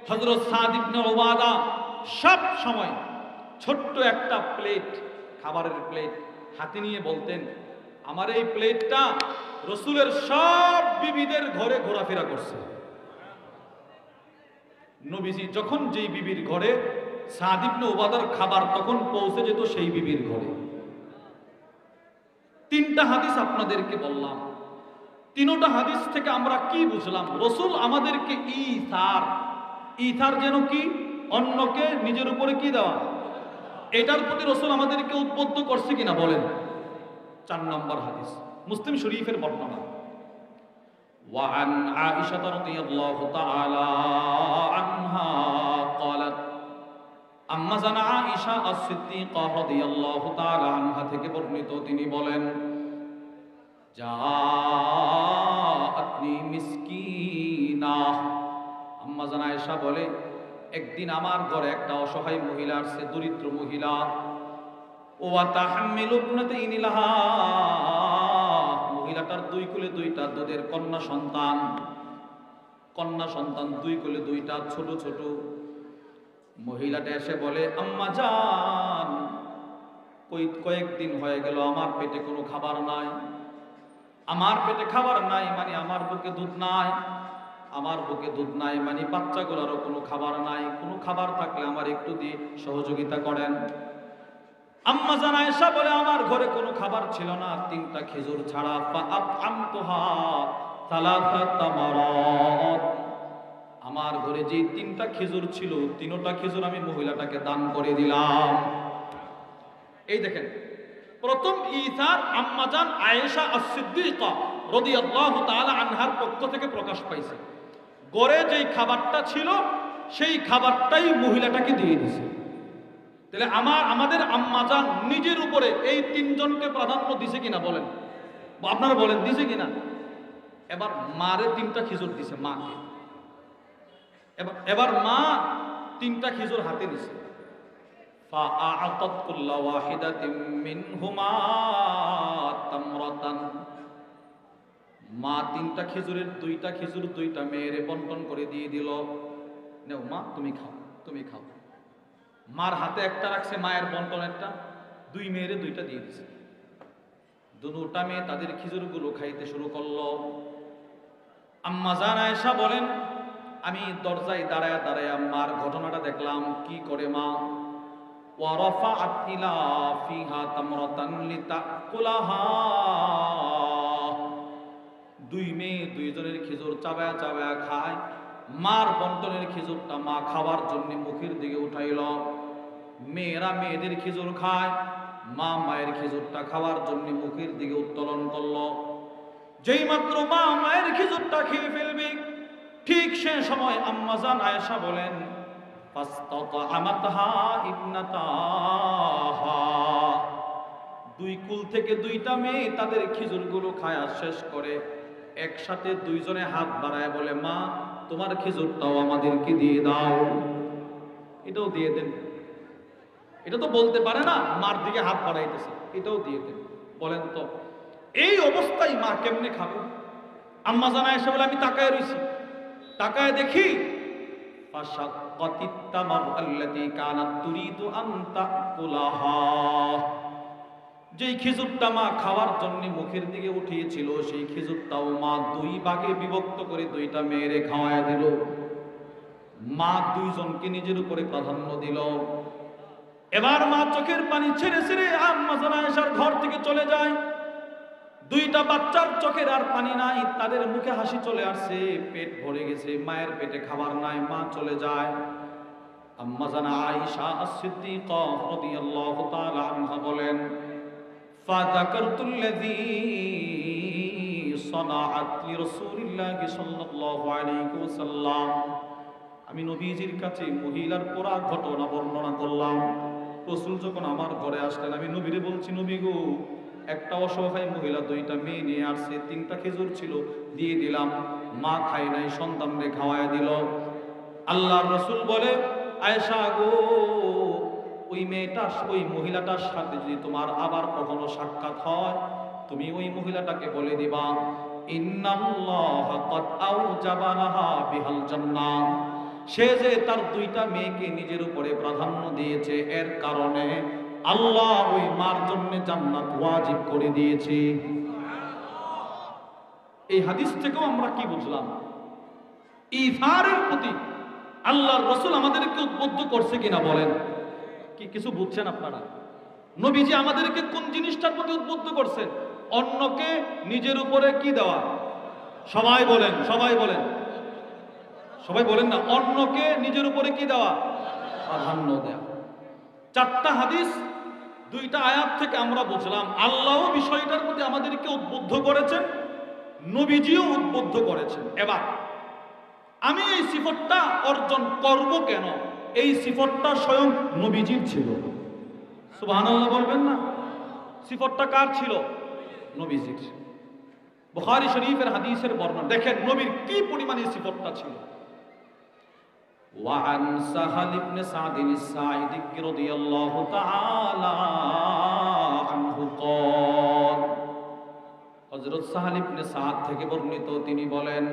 হযরত সা'দ ইবনে উবাদা সব সময় ছোট্ট একটা প্লেট, খাবারের প্লেট হাতে নিয়ে বলতেন, আমার এই প্লেটটা রাসূলের সব বিবিদের ঘরে ঘোরাফেরা করছে। নবীজি যখন যেই বিবির ঘরে, সা'দ ইবনে উবাদার খাবার তখন পৌঁছে যেত সেই বিবির ঘরে। 3টা হাদিস আপনাদেরকে বললাম। 3টা হাদিস থেকে আমরা কি বুঝলাম? রাসূল আমাদেরকে ইথার যেন কি, অন্যকে নিজের উপরে কি দেওয়া, এটার প্রতি রাসূল আমাদেরকে উদ্বুদ্ধ করছে কিনা বলেন। 4 নম্বর হাদিস মুসলিম শরীফের বর্ণনা, ওয়া আন আয়েশা রাদিয়াল্লাহু তাআলা আনহা ক্বালাত, আম্মা জানা আয়েশা আস-সিদ্দিকা রাদিয়াল্লাহু তাআলা আনহা থেকে বর্ণিত, তিনি বলেন, জাআতনি মিসকিনা। আম্মা জানা আয়েশা বলে, একদিন আমার ঘরে একটা অসহায় মহিলা আসছে, দরিদ্র মহিলা। ওয়া তাহমিলু ইবনাতাইনি লাহা, মহিলাটার দুই কোলে দুইটা দুধের কন্যা সন্তান, দুই কোলে দুইটা ছোট ছোট। মহিলাটা এসে বলে, আম্মা জান, কয়েকদিন হয়ে গেল আমার পেটে কোনো খাবার নাই। আমার পেটে খাবার নাই মানে আমার বুকে দুধ নাই, আমার বুকে দুধ নাই মানে বাচ্চাগুলোরও কোনো খাবার নাই। কোনো খাবার থাকলে আমার একটু দিয়ে সহযোগিতা করেন। আম্মা জান আয়েশা বলে, আমার ঘরে কোনো খাবার ছিল না, 3টা খেজুর ছাড়া। ফাআতআমতুহা সালাসাত তামারাত, আমার ঘরে যে 3টা খেজুর ছিল, 3টা খেজুর আমি মহিলাটাকে দান করে দিলাম। এই দেখেন, প্রথম ইসার আম্মা জান আয়েশা আস-সিদ্দিকা রাদিয়াল্লাহু তাআলা আনহার পক্ষ থেকে প্রকাশ পাইছে। ঘরে যেই খাবারটা ছিল সেই খাবারটাই মহিলাটাকে দিয়ে দিয়েছে। তাহলে আমাদের আম্মা জান নিজের উপরে এই 3জনকে প্রাধান্য দিছে কিনা বলেন, আপনারা বলেন দিছে কিনা? এবার মারে 3টা খেজুর দিছে, মাকে। এবার মা 3টা খেজুর হাতে নিছে। ফাআতাত কুল্লা ওয়াহিদাতিন মিনহুমা তামরাতান, মা 3টা খেজুরের 2টা খেজুর 2টা মেয়েরে বন্টন করে দিয়ে দিল। নাও মা, তুমি খাও, তুমি খাও। মার হাতে একটা রাখছে, মায়ের বন্টন একটা, 2 মেয়েরে 2টা দিয়ে দিছে। দুটা মেয়ে তাদের খেজুরগুলো খাইতে শুরু করলো। আম্মা জান আয়েশা বলেন, আমি দরজায় দাঁড়ায় দাঁড়ায় মার ঘটনাটা দেখলাম। কি করে মা? ওয়ারাফাআত ইলা ফিহা তামরাতান লিতাকুলাহা, 2 মেয়ে 2 জনের খেজুর চাবায়া চাবায়া খায়। মার বন্টনের খেজুরটা মা খাওয়ার জন্য মুখের দিকে উঠাইল। মেয়েরা মেয়েদের খেজুর খায়, মা মায়ের খেজুরটা খাওয়ার জন্য মুখের দিকে উত্তোলন করলো। যেই মাত্র মা মায়ের খেজুরটা খেয়ে ফেলবে, ঠিক সে সময় আম্মা জান আয়েশা বলেন, ফাস্তাতাআমাতহা ইবনাতাহা, 2 কুল থেকে 2টা মেয়ে তাদের খেজুরগুলো খায়া শেষ করে একসাথে 2 জনে হাত বাড়ায় বলে, মা তোমার খেজুরটাও আমাদেরকে দিয়ে দাও। এটাও দিয়ে দেন। এটা তো বলতে পারে না, মার দিকে হাত বাড়াইতেছে, এটাও দিয়ে দেন। বলেন তো এই অবস্থায় মা কেমনে খাবে? আম্মা জান আয়েশা বলে, আমি তাকায় রইছি, তাকায় দেখি ফাশাক্কাতিত তামার আল্লাতী কানাত তুরিদু আন তাকুলাহা, যেই খেজুরটা মা খাওয়ার জন্য মুখের দিকে উঠিয়েছিল সেই খেজুরটাও মা 2 ভাগে বিভক্ত করে 2টা মেয়েরে খাওয়ায় দিল। মা 2 জনকে নিজের উপরে প্রাধান্য দিল। এবার মা চোখের পানি ছেড়ে ছেড়ে আম্মা জান আয়েশার ঘর থেকে চলে যায়। 2টা বাচ্চার চোখের আর পানি নাই, তাদের মুখে হাসি চলে আসছে, পেট ভরে গেছে, মায়ের পেটে খাবার নাই, মা চলে যায়। আম্মা জান আয়েশা আস-সিদ্দিকা রাদিয়াল্লাহু তাআলা আনহা বলেন, ফাযাকারতুল্লাযী সানাআত লিরাসূলিল্লাহি সাল্লাল্লাহু আলাইহি ওয়াসাল্লাম, আমি নবীজির কাছে মহিলার পুরা ঘটনা বর্ণনা করলাম। রাসূল যখন আমার ঘরে আসলেন, আমি নবীরে বলছি, নবী গো, একটা অসহায় মহিলা 2টা মেয়ে নিয়ে আসছে, 3টা খেজুর ছিল, দিয়ে দিলাম, মা খায় নাই, সন্তানরে খাওয়ায় দিল। আল্লাহর রাসূল বলে, আয়েশা গো, ওই মহিলাটার সাথে যদি তোমার আবার কখনো সাক্ষাৎ হয়, তুমি ওই মহিলাটাকে বলে দিবা, ইন্নাল্লাহা ক্বাদ আওজাবা লাহা বিহাল জান্নাহ, সে যে তার 2টা মেয়েকে নিজের উপরে প্রাধান্য দিয়েছে, এর কারণে আল্লাহ ওই মার জন্য জান্নাত ওয়াজিব করে দিয়েছে। এই হাদিস থেকেও আমরা কি বুঝলাম? ইসারের প্রতি আল্লাহর রাসূল আমাদেরকে উদ্বুদ্ধ করছে কিনা বলেন? কি কিছু বুঝছেন আপনারা? নবীজি আমাদেরকে কোন জিনিসটার প্রতি উদ্বুদ্ধ করছেন? অন্যকে নিজের উপরে কি দেওয়া? সবাই বলেন, সবাই বলেন, সবাই বলেন না, অন্যকে নিজের উপরে কি দেওয়া? প্রাধান্য দেওয়া। 4টা হাদিস 2টা আয়াত থেকে আমরা বুঝলাম আল্লাহ বিষয়টার প্রতি আমাদেরকে উদ্বুদ্ধ করেছেন, নবীজিও উদ্বুদ্ধ করেছেন। এবার আমি এই সিফতটা অর্জন করব কেন? এই সিফতটা স্বয়ং নবীজির ছিল। সুবহানাল্লাহ বলবেন না? সিফতটা কার ছিল? নবীজির। বুখারী শরীফের হাদিসের বর্ণনা দেখেন নবীর কি পরিমাণে সিফতটা ছিল। وعن سهل بن سعد الساعدي رضي الله تعالى عنه قال হযরত সাহল ইবনে সাদ থেকে বর্ণিত তিনি বলেন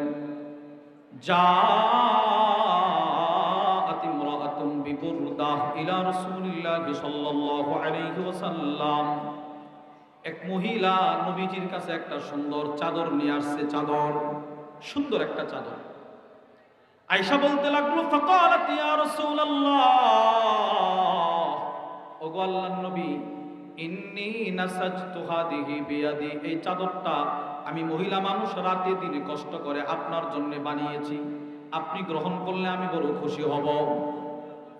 জাআত ইমরাআতুন বিবুরদাহ ইলা রাসূলিল্লাহ সাল্লাল্লাহু আলাইহি ওয়াসাল্লাম, এক মহিলা নবীজির কাছে একটা সুন্দর চাদর নিয়ে আসছে, চাদর, সুন্দর একটা চাদর। আয়েশা বলতে লাগলো ফাকালাত ইয়া রাসূলুল্লাহ, ওগো আল্লাহর নবী, ইন্নী নাসাজতু হাদিহি বিয়াদি, এই চাদরটা আমি মহিলা মানুষ রাতে দিনে কষ্ট করে আপনার জন্য বানিয়েছি, আপনি গ্রহণ করলে আমি বড় খুশি হব।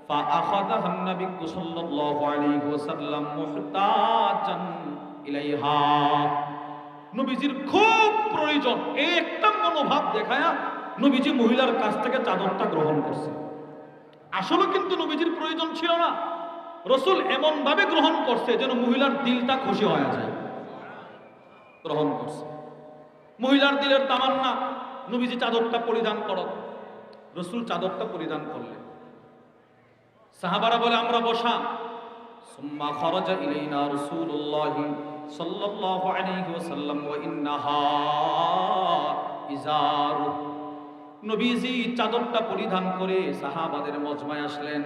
ফাআখাযাহা নবী সাল্লাল্লাহু আলাইহি ওয়াসাল্লাম মুহতাজান ইলাইহা, নবীজির খুব প্রয়োজন এই একটা মনোভাব দেখায়া নবীজি মহিলার কাছ থেকে চাদরটা গ্রহণ করছে। আসলে কিন্তু নবীজির প্রয়োজন ছিল না, রাসূল এমন ভাবে গ্রহণ করছে যেন মহিলার দিলটা খুশি হয়ে যায়, গ্রহণ করছে। মহিলার দিলের তামান্না নবীজি চাদরটা পরিধান করো, রাসূল চাদরটা পরিধান করলেন। সাহাবারা বলে আমরা বসা। সুম্মা খারাজা ইলাইনা রাসূলুল্লাহ সাল্লাল্লাহু আলাইহি ওয়াসাল্লাম ওয়া ইন্নাহা ইজারু, নবীজি চাদরটা পরিধান করে সাহাবাদের মজমায় আসলেন।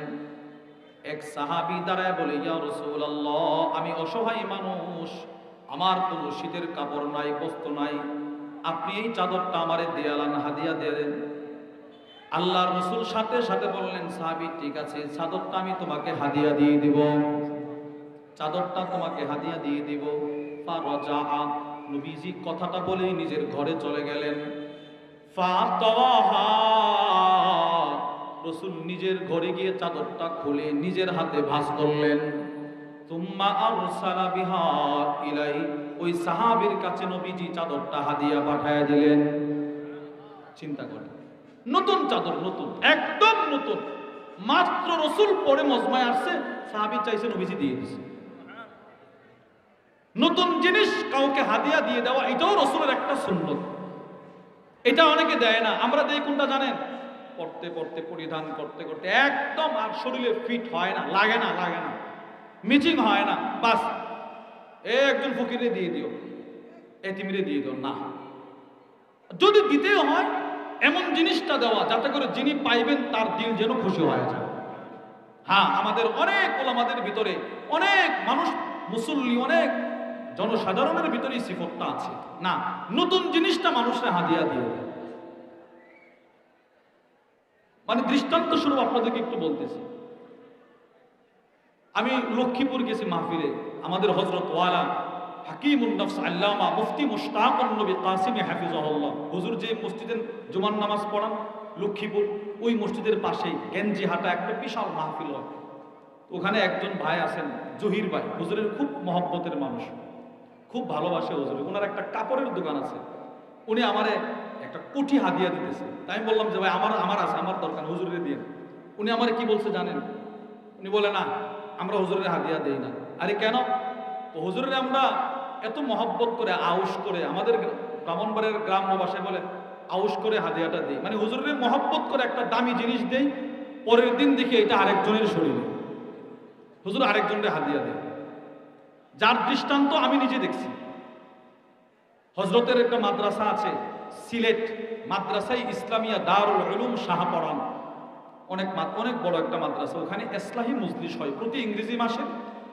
এক সাহাবী দাঁড়ায় বলে ইয়া রাসূলুল্লাহ, আমি অসহায় মানুষ, আমার কোনো শীতের কাপড় নাই, বস্ত্র নাই, আপনি এই চাদরটা আমারে দেয়ালান, হাদিয়া দেন। আল্লাহর রাসূল সাথে সাথে বললেন সাহাবী ঠিক আছে, চাদরটা আমি তোমাকে হাদিয়া দিয়ে দিব, চাদরটা তোমাকে হাদিয়া দিয়ে দিব। ফারাজা, নবীজি কথাটা বলেই নিজের ঘরে চলে গেলেন। ফাতাওয়াহা, রাসূল নিজের ঘরে গিয়ে চাদরটা খুলে নিজের হাতে ভাঁজ করলেন। তুম্মা আরসালা বিহা ইলাই, ওই সাহাবীর কাছে নবীজি চাদরটা হাদিয়া পাঠায়া দিলেন। চিন্তা করেন, নতুন চাদর, নতুন, একদম নতুন, মাত্র রাসূল পরে মজমায় আসছে, সাহাবী চাইছে নবীজি দিয়ে দিয়েছে। নতুন জিনিস কাউকে হাদিয়া দিয়ে দেওয়া এটাও রাসূলের একটা সুন্নত, এটা অনেকে দেয় না, আমরা দেই কোনটা জানেন? পড়তে পড়তে পরিধান করতে করতে একদম আর শরীরে ফিট হয় না, লাগে না, লাগে না, মিচিং হয় না, বাস একজন ফকিরে দিয়ে দিও, এতিমরে দিয়ে দিও না। যদি দিতেও হয় এমন জিনিসটা দেওয়া যাতে করে যিনি পাইবেন তার দিল যেন খুশি হয়ে যায়। হ্যাঁ, আমাদের অনেক ওলামাদের ভিতরে, অনেক মানুষ, মুসল্লি, অনেক জনসাধারণের ভিতরে এই সিফতটা আছে না, নতুন জিনিসটা মানুষরা হাদিয়া দিয়ে দেয়। মানে দৃষ্টান্ত স্বরূপ আপনাদেরকে একটু বলতেছি, আমি লক্ষ্মীপুর গেছি মাহফিলে, আমাদের হযরত ওয়ালা হাকিমুন নফস আল্লামা মুফতি মুশতাকুন নবী কাসিমি হাফিজাহুল্লাহ হুজুর যে মসজিদে জুমার নামাজ পড়ান লক্ষ্মীপুর, ওই মসজিদের পাশেই গেঞ্জিহাটা একটা বিশাল মাহফিল হয়। ওখানে একজন ভাই আছেন জহির ভাই, হুজুরের খুব মহব্বতের মানুষ, খুব ভালোবাসে হুজুর। ওনার একটা কাপড়ের দোকান আছে, উনি আমারে একটা কোটি হাদিয়া দিতেছে। তাই আমি বললাম যে ভাই আমার আছে, আমার দরকার, হুজুরের দিয়ে। উনি আমারে কি বলছে জানেন? উনি বলে না, আমরা হুজুরের হাদিয়া দেই না। আরে কেন? তো হুজুরের আমরা এত মহব্বত করে, আউশ করে, আমাদের ব্রাহ্মণবাড়ির গ্রাম্য ভাষায় বলে আউশ করে হাদিয়াটা দেই, মানে হুজুরের মহব্বত করে একটা দামি জিনিস দেই, পরের দিন দেখি এটা আরেকজনের শরীরে, হুজুর আরেকজনের হাদিয়া দেয়। যার দৃষ্টান্ত আমি নিজে দেখছি। হযরতের একটা মাদ্রাসা আছে সিলেট, মাদ্রাসায়ে ইসলামিয়া দারুল উলুম শাহপরান, অনেক বড় একটা মাদ্রাসা। ওখানে ইসলাহি মজলিস হয় প্রতি ইংরেজি মাসের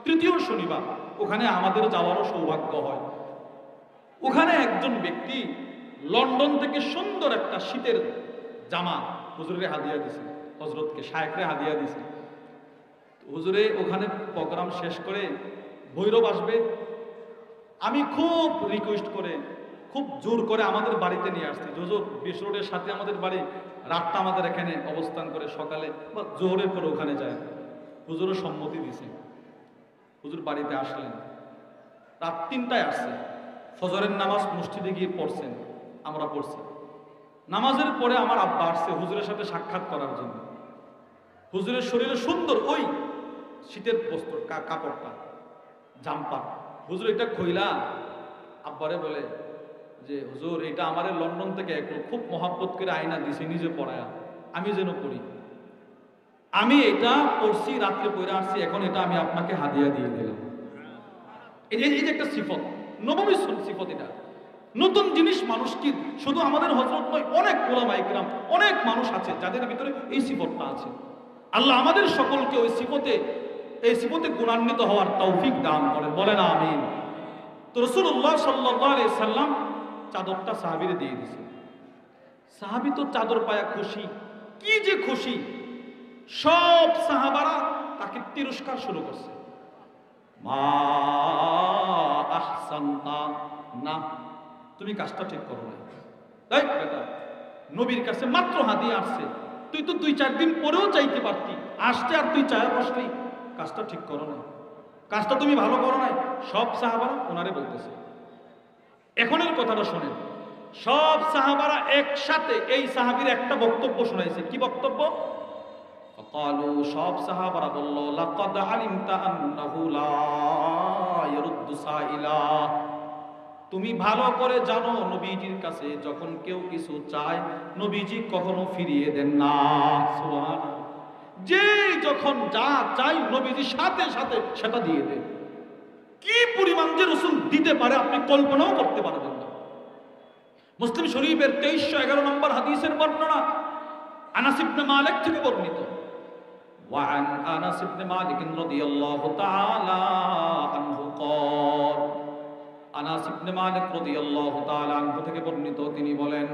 তৃতীয় শনিবার, ওখানে আমাদের যাওয়ারও সৌভাগ্য হয়। ওখানে একজন ব্যক্তি লন্ডন থেকে সুন্দর একটা শীতের জামা হুজুরে হাদিয়া দিছে, হযরতকে, শায়েখরে হাদিয়া দিছে। হুজুরে ওখানে প্রোগ্রাম শেষ করে ভৈরব আসবে, আমি খুব রিকোয়েস্ট করে, খুব জোর করে আমাদের বাড়িতে নিয়ে আসছি। হুজুর বিশ রোডের সাথে আমাদের বাড়ি, রাতটা আমাদের এখানে অবস্থান করে সকালে বা জোহরের পরে ওখানে যায়। হুজুরও সম্মতি দিছে, হুজুর বাড়িতে আসলেন, রাত 3টায় আসছে, ফজরের নামাজ মসজিদে গিয়ে পড়ছেন, আমরা পড়ছি। নামাজের পরে আমার আব্বা আসছে হুজুরের সাথে সাক্ষাৎ করার জন্য। হুজুরের শরীরে সুন্দর ওই শীতের বস্ত্র কাপড়টা, জাম্পার। হুজুর এটা খইলা আব্বারে বলে যে হুজুর এটা আমারে লন্ডন থেকে একটু খুব মহাব্বত করে আয়না দিছে, নিজে পড়ায়া, আমি যেন পড়ি। আমি এটা পড়ছি, রাত্রে পড়ে আসছি, এখন এটা আমি আপনাকে হাদিয়া দিয়ে দিলাম। এই যে একটা সিফত, নববী সিফত। এটা নতুন জিনিস মানুষ কি শুধু আমাদের হযরত নয়, অনেক ওলামা ইকরাম, অনেক মানুষ আছে যাদের ভিতরে এই সিফতটা আছে। আল্লাহ আমাদের সকলকে ওই এই সিফতে গুণান্বিত হওয়ার তৌফিক দান করেন, বলেন আমিন। তো রাসূলুল্লাহ সাল্লাল্লাহু আলাইহি সাল্লাম চাদরটা সাহাবীরে দিয়ে দিয়েছে। সাহাবী তো চাদর পায়া খুশি, কি যে খুশি, সব সাহাবারা তাকে তিরস্কার শুরু করছে। মা আহসানতা, না তুমি কাজটা ঠিক করো না। তাই বেটা, নবীর কাছে মাত্র হাদিয়া আসছে, তুই তো 2-4 দিন পরেও চাইতে পারতি, আসতে আর তুই চায়া বসলি, কাজটা ঠিক করো না, কাজটা তুমি ভালো করো নাই। সব সাহাবারা ওনারে বলতেছে। এখনের কথাটা শোনেন, সব সাহাবারা একসাথে এই সাহাবীর একটা বক্তব্য শোনাইছে। কি বক্তব্য? ক্বালু, সব সাহাবারা বলল, লাকাদ আলিমতা আন্নাহু লা ইয়ারুদ্দু সাইলা, তুমি ভালো করে জানো নবীজির কাছে যখন কেউ কিছু চায় নবীজি কখনো ফিরিয়ে দেন না। সুবহানাল্লাহ। যে যখন যা চাই নবীজি সাথে সাথে সেটা দিয়ে দেন। কি পরিমাণ যে রাসূল দিতে পারে আপনি কল্পনাও করতে পারবেন না। মুসলিম শরীফের 2311 নম্বর হাদিসের বর্ণনা আনাস ইবনে মালিক থেকে বর্ণিত। وعن أنس بن مالك رضي الله تعالى عنه قال, আনাস ইবনে মালিক রাদিয়াল্লাহু তাআলা আনহু থেকে বর্ণিত, তিনি বলেন,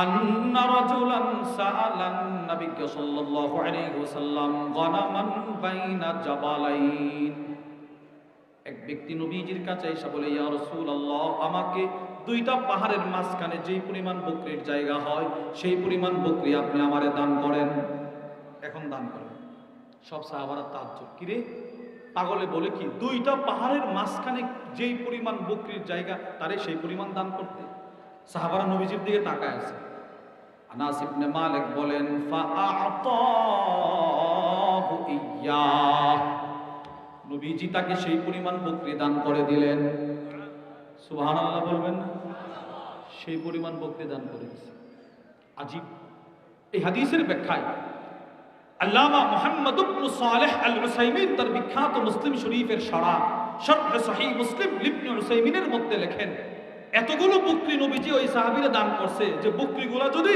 আন্না রাজুলান সাআলান নবী সাল্লাল্লাহু আলাইহি ওয়াসাল্লাম গনামান বাইনা জাবালাইন, এক ব্যক্তি নবীজির কাছে এসে বলে, ইয়া রাসূলুল্লাহ, আমাকে 2টা পাহাড়ের মাঝখানে যেই পরিমাণ বকরির জায়গা হয় সেই পরিমাণ বকরি আপনি আমারে দান করেন, এখন দান করেন। সব সাহাবারা তাজ্জব, কি রে পাগলে বলে কি 2টা পাহাড়ের মাঝখানে যেই পরিমাণ বকরির জায়গা তারে সেই পরিমাণ দান করতে? সাহাবারা নবীজির দিকে তাকায় আছে। আনাস ইবনে মালিক বলেন, ফাআতাহু ইয়্যা, নবীজি তাকে সেই পরিমাণ বকরি দান করে দিলেন। সুবহানাল্লাহ বলবেন না? সেই পরিমাণ বকরি দান করে দিয়েছে। আজীব। এই হাদিসের ব্যাখ্যায় আল্লামা মুহাম্মদ ইবনে সালেহ আল উসাইমিন তার বিখ্যাত মুসলিম শরীফের শরহ সহিহ মুসলিম ইবনে উসাইমিনের মধ্যে লেখেন, এতগুলো বকরি নবীজি ওই সাহাবীরা দান করছে যে বকরিগুলো যদি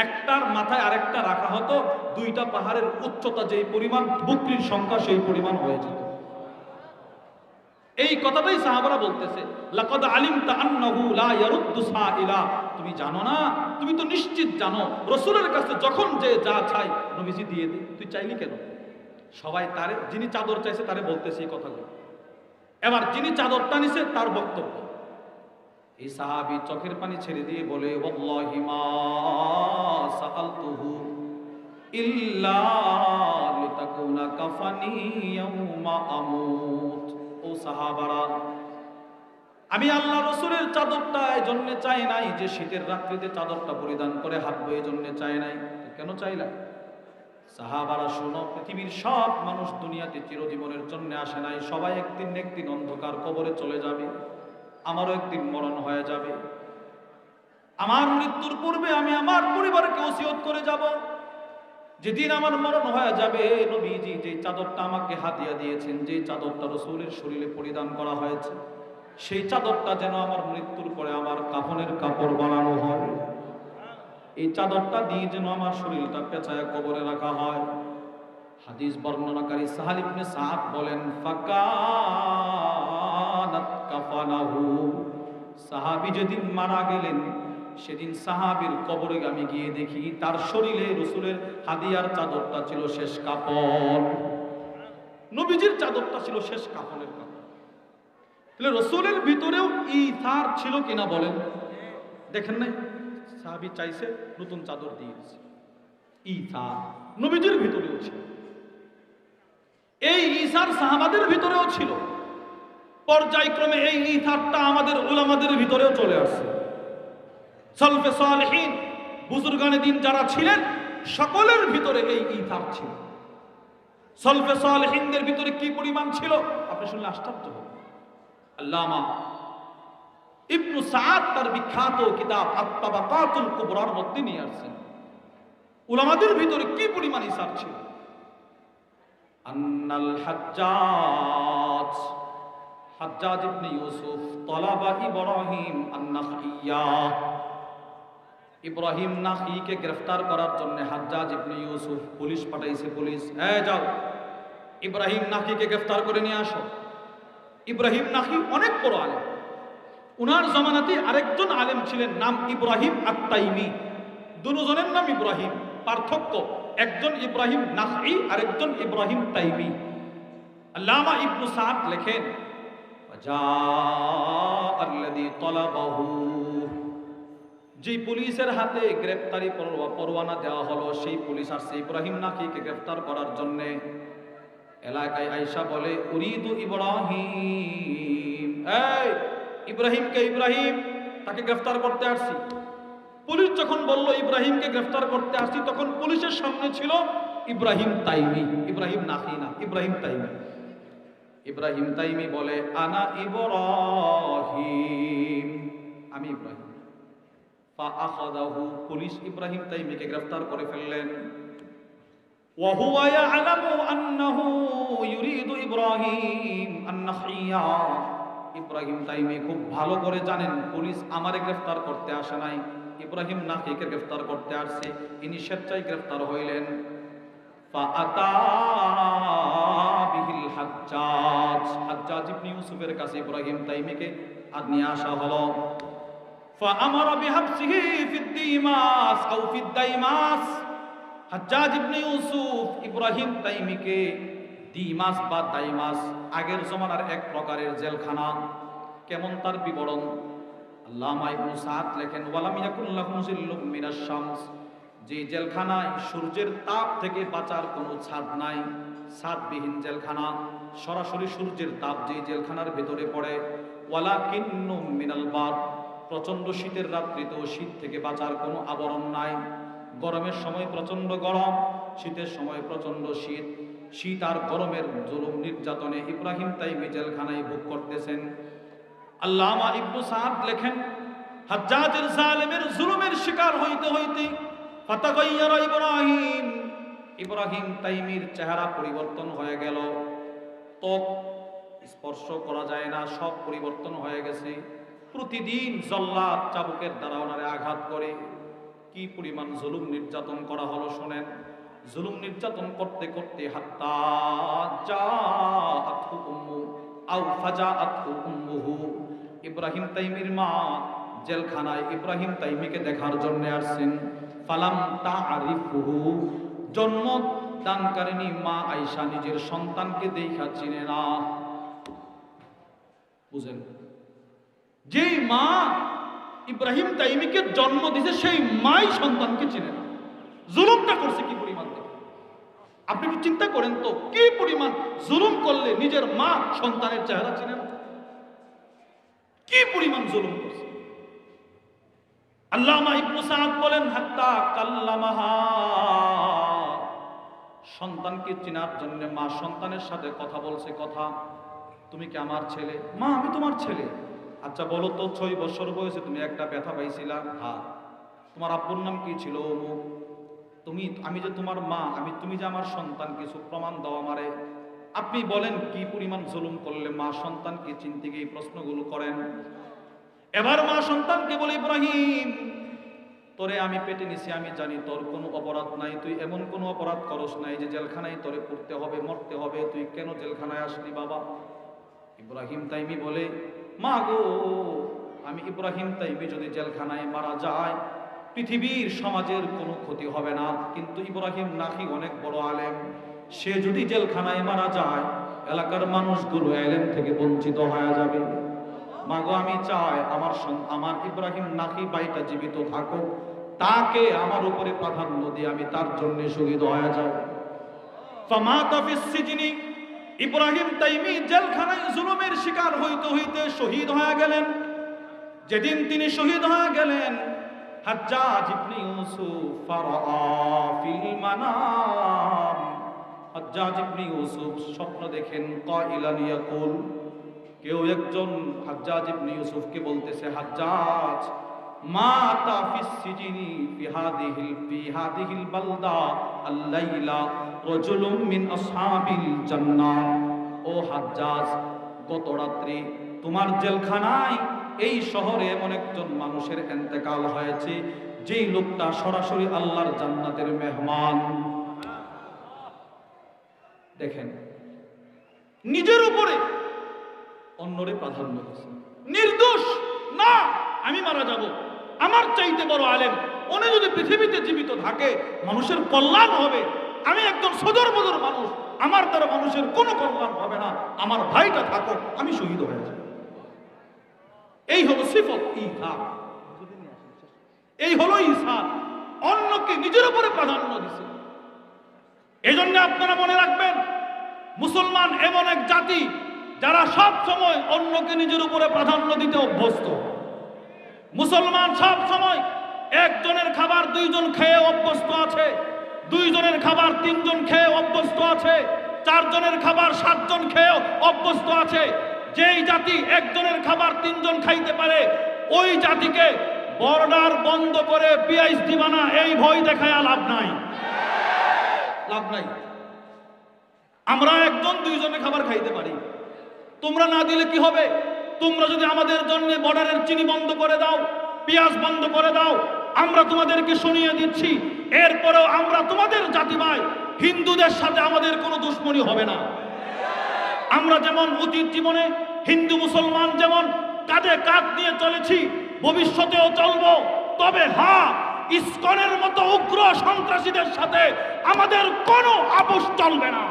একটার মাথায় আরেকটা রাখা হতো 2টা পাহাড়ের উচ্চতা যেই পরিমাণ বকরির সংখ্যা সেই পরিমাণ হয়ে যেত। এই কথাটাই সাহাবারা বলতেছে, লাকাদ আলিমতা আন্নাহু লা ইয়ারুদ্দু সাইলা, তুমি জানো না, তুমি তো নিশ্চিত জানো রাসূলের কাছে যখন যে যা চাই নবীজি দিয়ে দেয়, তুই চাইলি কেন? সবাই তারে, যিনি চাদর চাইছে তারে বলতেছে এই কথাগুলো। এবার যিনি চাদরটা নিছে তার বক্তব্য, এই সাহাবী চোখের পানি ছেড়ে দিয়ে বলে, ওয়াল্লাহি মা সাআলতুহু ইল্লা লিতাকুনা কাফানি ইয়াউমা আমুত। ও সাহাবারা, আমি আল্লাহ রাসূলের চাদরটা এই জন্য চাই নাই যে শীতের রাত্রিতে চাদরটা পরিধান করে হাঁটবো, এই জন্য চাই নাই। কেন চাইলা? সাহাবারা শোনো, পৃথিবীর সব মানুষ দুনিয়াতে চিরজীবনের জন্য আসে নাই, সবাই একদিন না একদিন অন্ধকার কবরে চলে যাবে, আমারও একদিন মরণ হয়ে যাবে। আমার মৃত্যুর পূর্বে আমি আমার পরিবারকে ওসিয়ত করে যাব, যেদিন আমার মরণ হয়ে যাবে নবীজি যে চাদরটা আমাকে হাদিয়া দিয়েছেন, যে চাদরটা রাসূলের শরীরে পরিধান করা হয়েছে, সেই চাদরটা যেন আমার মৃত্যুর পরে আমার কাফনের কাপড় বানানো হয়, এই চাদরটা দিয়ে যেন আমার শরীরটা পেঁচায় কবরে রাখা হয়। হাদিস বর্ণনাকারী সাহাল ইবনে সাদ বলেন, ফাকানাত কাফানাহু, সাহাবী যেদিন মারা গেলেন সেদিন সাহাবীর কবরে আমি গিয়ে দেখি তার শরীরে রাসূলের হাদিয়ার চাদরটা ছিল শেষ কাপড়, নবীজির চাদরটা ছিল শেষ কাপড়ের কাপড়। তাহলে রাসূলের ভিতরেও ইথার ছিল কিনা বলেন? দেখেন নাই সাহাবী চাইছে নতুন চাদর দিয়ে দিয়েছে, ইথার নবীজির ভিতরেও ছিল। এই ইথার সাহাবাদের ভিতরেও ছিল, পর্যায়ক্রমে এই ইথারটা আমাদের উলামাদের ভিতরেও চলে আসছে। সালফে সালেহিন বুজুর্গানে দিন যারা ছিলেন সকলের ভিতরে এই ইথার ছিল। সলফে সালেহিনদের ভিতরে কি পরিমাণ ছিল আপনি শুনলে আশ্চর্য হবেন। আল্লামা ইবনু সাদ তার বিখ্যাত কিতাব আত-তাবাকাতুল কুবরার মধ্যে নিয়ে আসছেন উলামাদের ভিতরে কি পরিমাণ ইসার ছিল। আন্নাল হাজ্জাজ ইবনে ইউসুফ তলাবা ইব্রাহিম আন-নাখইয়া, ইব্রাহিম নাখীকে গ্রেফতার করার জন্য হাজ্জাজ ইবনে ইউসুফ পুলিশ পাঠাইছে। পুলিশ, যাও ইব্রাহিম নাখীকে গ্রেফতার করে নিয়ে আসো। ইব্রাহিম নাখী অনেক বড় আলেম, উনার জমানাতে আরেকজন আলেম ছিলেন, নাম ইব্রাহিম আত-তাইমি। দুজনের নাম ইব্রাহিম, পার্থক্য একজন ইব্রাহিম নাখী আরেকজন ইব্রাহিম তাইমি। আল্লামা ইবনু সাদ লেখেন, জাআল্লাযী তালাবাহু, যে পুলিশের হাতে গ্রেফতারি পরোয়ানা দেওয়া হলো সেই পুলিশ আসছে ইব্রাহিম নাখীকে গ্রেফতার করার জন্য। এলাকায় আয়েশা বলে, উরিদু ইব্রাহিম, এই ইব্রাহিমকে, ইব্রাহিম তাকে গ্রেফতার করতে আসছি। পুলিশ যখন বলল ইব্রাহিমকে গ্রেফতার করতে আসছি, তখন পুলিশের সামনে ছিল ইব্রাহিম তাইমি, ইব্রাহিম নাখী না, ইব্রাহিম তাইমি। ইব্রাহিম তাইমি বলে, আনা ইব্রাহিম, আমি ইব্রাহিম। ফাআখাযাহু, পুলিশ ইব্রাহিম তাইমিকে গ্রেফতার করে ফেললেন। ওয়া হুয়া ইয়ালামু আন্নাহু ইউরিদু ইব্রাহিম আন-নাখইয়া, ইব্রাহিম তাইমি খুব ভালো করে জানেন পুলিশ আমারে গ্রেফতার করতে আসে নাই, ইব্রাহিম নাখীকে গ্রেফতার করতে আসছে। ইনি স্বেচ্ছায় গ্রেফতার হইলেন। ফাআতা বিহিল হাজ্জাজ ইবনে ইউসুফের কাছে ইব্রাহিম তাইমিকে নিয়ে আসা হলো। ফাআমারা বিহাবসিহি ফিদ দিমাস আও ফিদ দাইমাস, হাজ্জাজ ইবনে ইউসুফ ইব্রাহিম তাইমিকে দিমাস বা দাইমাস, আগের জমানার এক প্রকারের জেলখানা, কেমন তার বিবরণ আল্লামা ইবনু সাদ লেখেন, ওয়ালাম ইয়াকুন লাহুম জিল্লুম মিনাশ শামস, যে জেলখানায় সূর্যের তাপ থেকে বাঁচার কোনো ছাদ নাই, ছাদবিহীন জেলখানা, সরাসরি সূর্যের তাপ যে জেলখানার ভেতরে পড়ে। ওয়ালাকিন্নু মিনাল বাদ, প্রচন্ড শীতের রাত্রিতেও শীত থেকে বাঁচার কোনো আবরণ নাই। গরমের সময় প্রচন্ড গরম, শীতের সময় প্রচন্ড শীত, শীত আর গরমের জুলুম নির্যাতনে ইব্রাহিম তাইমি জেলখানায় ভোগ করতেছেন। আল্লামা ইবনু সাদ লেখেন, হাজ্জাজের জালেমের জুলুমের শিকার হইতে হইতে ফাতাগায়্যারা ইব্রাহিম, ইব্রাহিম তাইমির চেহারা পরিবর্তন হয়ে গেল। ত্বক স্পর্শ করা যায় না, সব পরিবর্তন হয়ে গেছে। প্রতিদিন জল্লাদ চাবুকের দ্বারা ওনারে আঘাত করে। কি পরিমাণ জুলুম নির্যাতন করা হলো শোনেন। জুলুম নির্যাতন করতে করতে হাত্তা জাআতহু উম্মু আও ফাজাআতহু উম্মুহু, ইব্রাহিম তাইমির মা জেলখানায় ইব্রাহিম তাইমিকে দেখার জন্য আসছেন। ফালাম তাআরিফুহু, জন্ম দানকারিনী মা আয়েশা নিজের সন্তানকে দেখা চিনে না। বুঝেন, যেই মা ইব্রাহিম তাইমিকে জন্ম দিয়েছে সেই মাই সন্তানকে চিনে না। জুলুমটা করছে কি পরিমাণ, আপনি একটু চিন্তা করেন তো, কি পরিমাণ জুলুম করলে নিজের মা সন্তানের চেহারা চিনে না, কি পরিমাণ জুলুম করছে। আল্লামা ইবনু সাদ বলেন, হাত্তা কাল্লামাহা, সন্তানকে চিনার জন্য মা সন্তানের সাথে কথা বলছে। কথা, তুমি কি আমার ছেলে? মা, আমি তোমার ছেলে। আচ্ছা বলো তো, 6 বছর বয়সে তুমি একটা ব্যথা পাইছিলা? হ্যাঁ। তোমার আব্বুর নাম কি ছিল? অমুক। আমি যে তোমার মা, তুমি যে আমার সন্তান, কিছু প্রমাণ দাও আমারে। আপনি বলেন কি পরিমাণ জুলুম করলে মা সন্তানকে চিনতে গিয়ে প্রশ্নগুলো করেন। এবার মা সন্তানকে বলে, ইব্রাহিম, তোরে আমি পেটে নিছি, আমি জানি তোর কোনো অপরাধ নাই, তুই এমন কোনো অপরাধ করস নাই যে জেলখানায় তোরে পড়তে হবে, মরতে হবে, তুই কেন জেলখানায় আসলি বাবা? ইব্রাহিম তাইমি বলে, মা গো, আমি ইব্রাহিম তাইমি যদি জেলখানায় মারা যায় পৃথিবীর সমাজের কোনো ক্ষতি হবে না, কিন্তু ইব্রাহিম নাখী অনেক বড় আলেম, সে যদি জেলখানায় মারা যায় এলাকার মানুষগুলো এলেম থেকে বঞ্চিত হয়ে যাবে। মাগো, আমি চাই আমার ইব্রাহিম নাখী ভাইটা জীবিত থাকুক, তাকে আমার উপরে প্রাধান্য দিয়ে আমি তার জন্য শহীদ হয়ে যাব। ফামাতা ফিস সিজনি, ইব্রাহিম তাইমি জেলখানায় জুলুমের শিকার হইতে হইতে শহীদ হয়ে গেলেন। যেদিন তিনি শহীদ হয়ে গেলেন হাজ্জাজ ইবনে ইউসুফ ফারাআ ফিল মানাম, হাজ্জাজ ইবনে ইউসুফ স্বপ্ন দেখেন, কাইলান ইয়াকুল, কেউ একজন হাজ্জাজ ইবনে ইউসুফকে বলতেছে, হাজ্জাজ মাতা ফিস সিজিনি ফি হাদিহিল বালদা আল-লাইলা রাজুলুম মিন আসহাবিল জান্নাহ। ও হাজ্জাজ, গত রাত্রি তোমার জেলখানায় এই শহরে এমন একজন মানুষের ইন্তেকাল হয়েছে, যেই লোকটা সরাসরি আল্লাহর জান্নাতের মেহমান। দেখেন, নিজের উপরে অন্যরে প্রাধান্য দিয়েছে, নির্দোষ না, আমি মারা যাব, আমার চাইতে বড় আলেম উনি যদি পৃথিবীতে জীবিত থাকে মানুষের কল্যাণ হবে, আমি একজন সদর বদর মানুষ, আমার দ্বারা মানুষের কোনো কল্যাণ হবে না, আমার ভাইটা থাকো, আমি শহীদ হয়ে যাব। এই হলো সিফত ইসান, এই হলো ইসান, অন্যকে নিজের উপরে প্রাধান্য দিছে। এই জন্য আপনারা মনে রাখবেন, মুসলমান এমন এক জাতি যারা সব সময় অন্যকে নিজের উপরে প্রাধান্য দিতে অভ্যস্ত। মুসলমান সব সময় একজনের খাবার দুইজন খেয়ে অভ্যস্ত আছে, দুইজনের খাবার তিনজন খেয়ে অভ্যস্ত আছে, চারজনের খাবার সাতজন খেয়ে অভ্যস্ত আছে। যেই জাতি একজনের খাবার তিনজন খাইতে পারে, ওই জাতিকে বর্ডার বন্ধ করে পিএইচডি বানা, এই ভয় দেখায় লাভ নাই, লাভ নাই। আমরা একজন দুইজনের খাবার খাইতে পারি, তোমরা না দিলে কি হবে? তোমরা যদি আমাদের জন্য বর্ডারের চিনি বন্ধ করে দাও, পেঁয়াজ বন্ধ করে দাও, আমরা তোমাদেরকে শুনিয়ে দিচ্ছি, এরপরেও আমরা তোমাদের জাতি ভাই হিন্দুদের সাথে আমাদের কোনো দুশ্মনী হবে না। আমরা যেমন অতীত জীবনে হিন্দু মুসলমান যেমন কাঁধে কাঁধ নিয়ে চলেছি, ভবিষ্যতেও চলবো। তবে হ্যাঁ, ইসকনের মতো উগ্র সন্ত্রাসীদের সাথে আমাদের কোনো আপোষ চলবে না।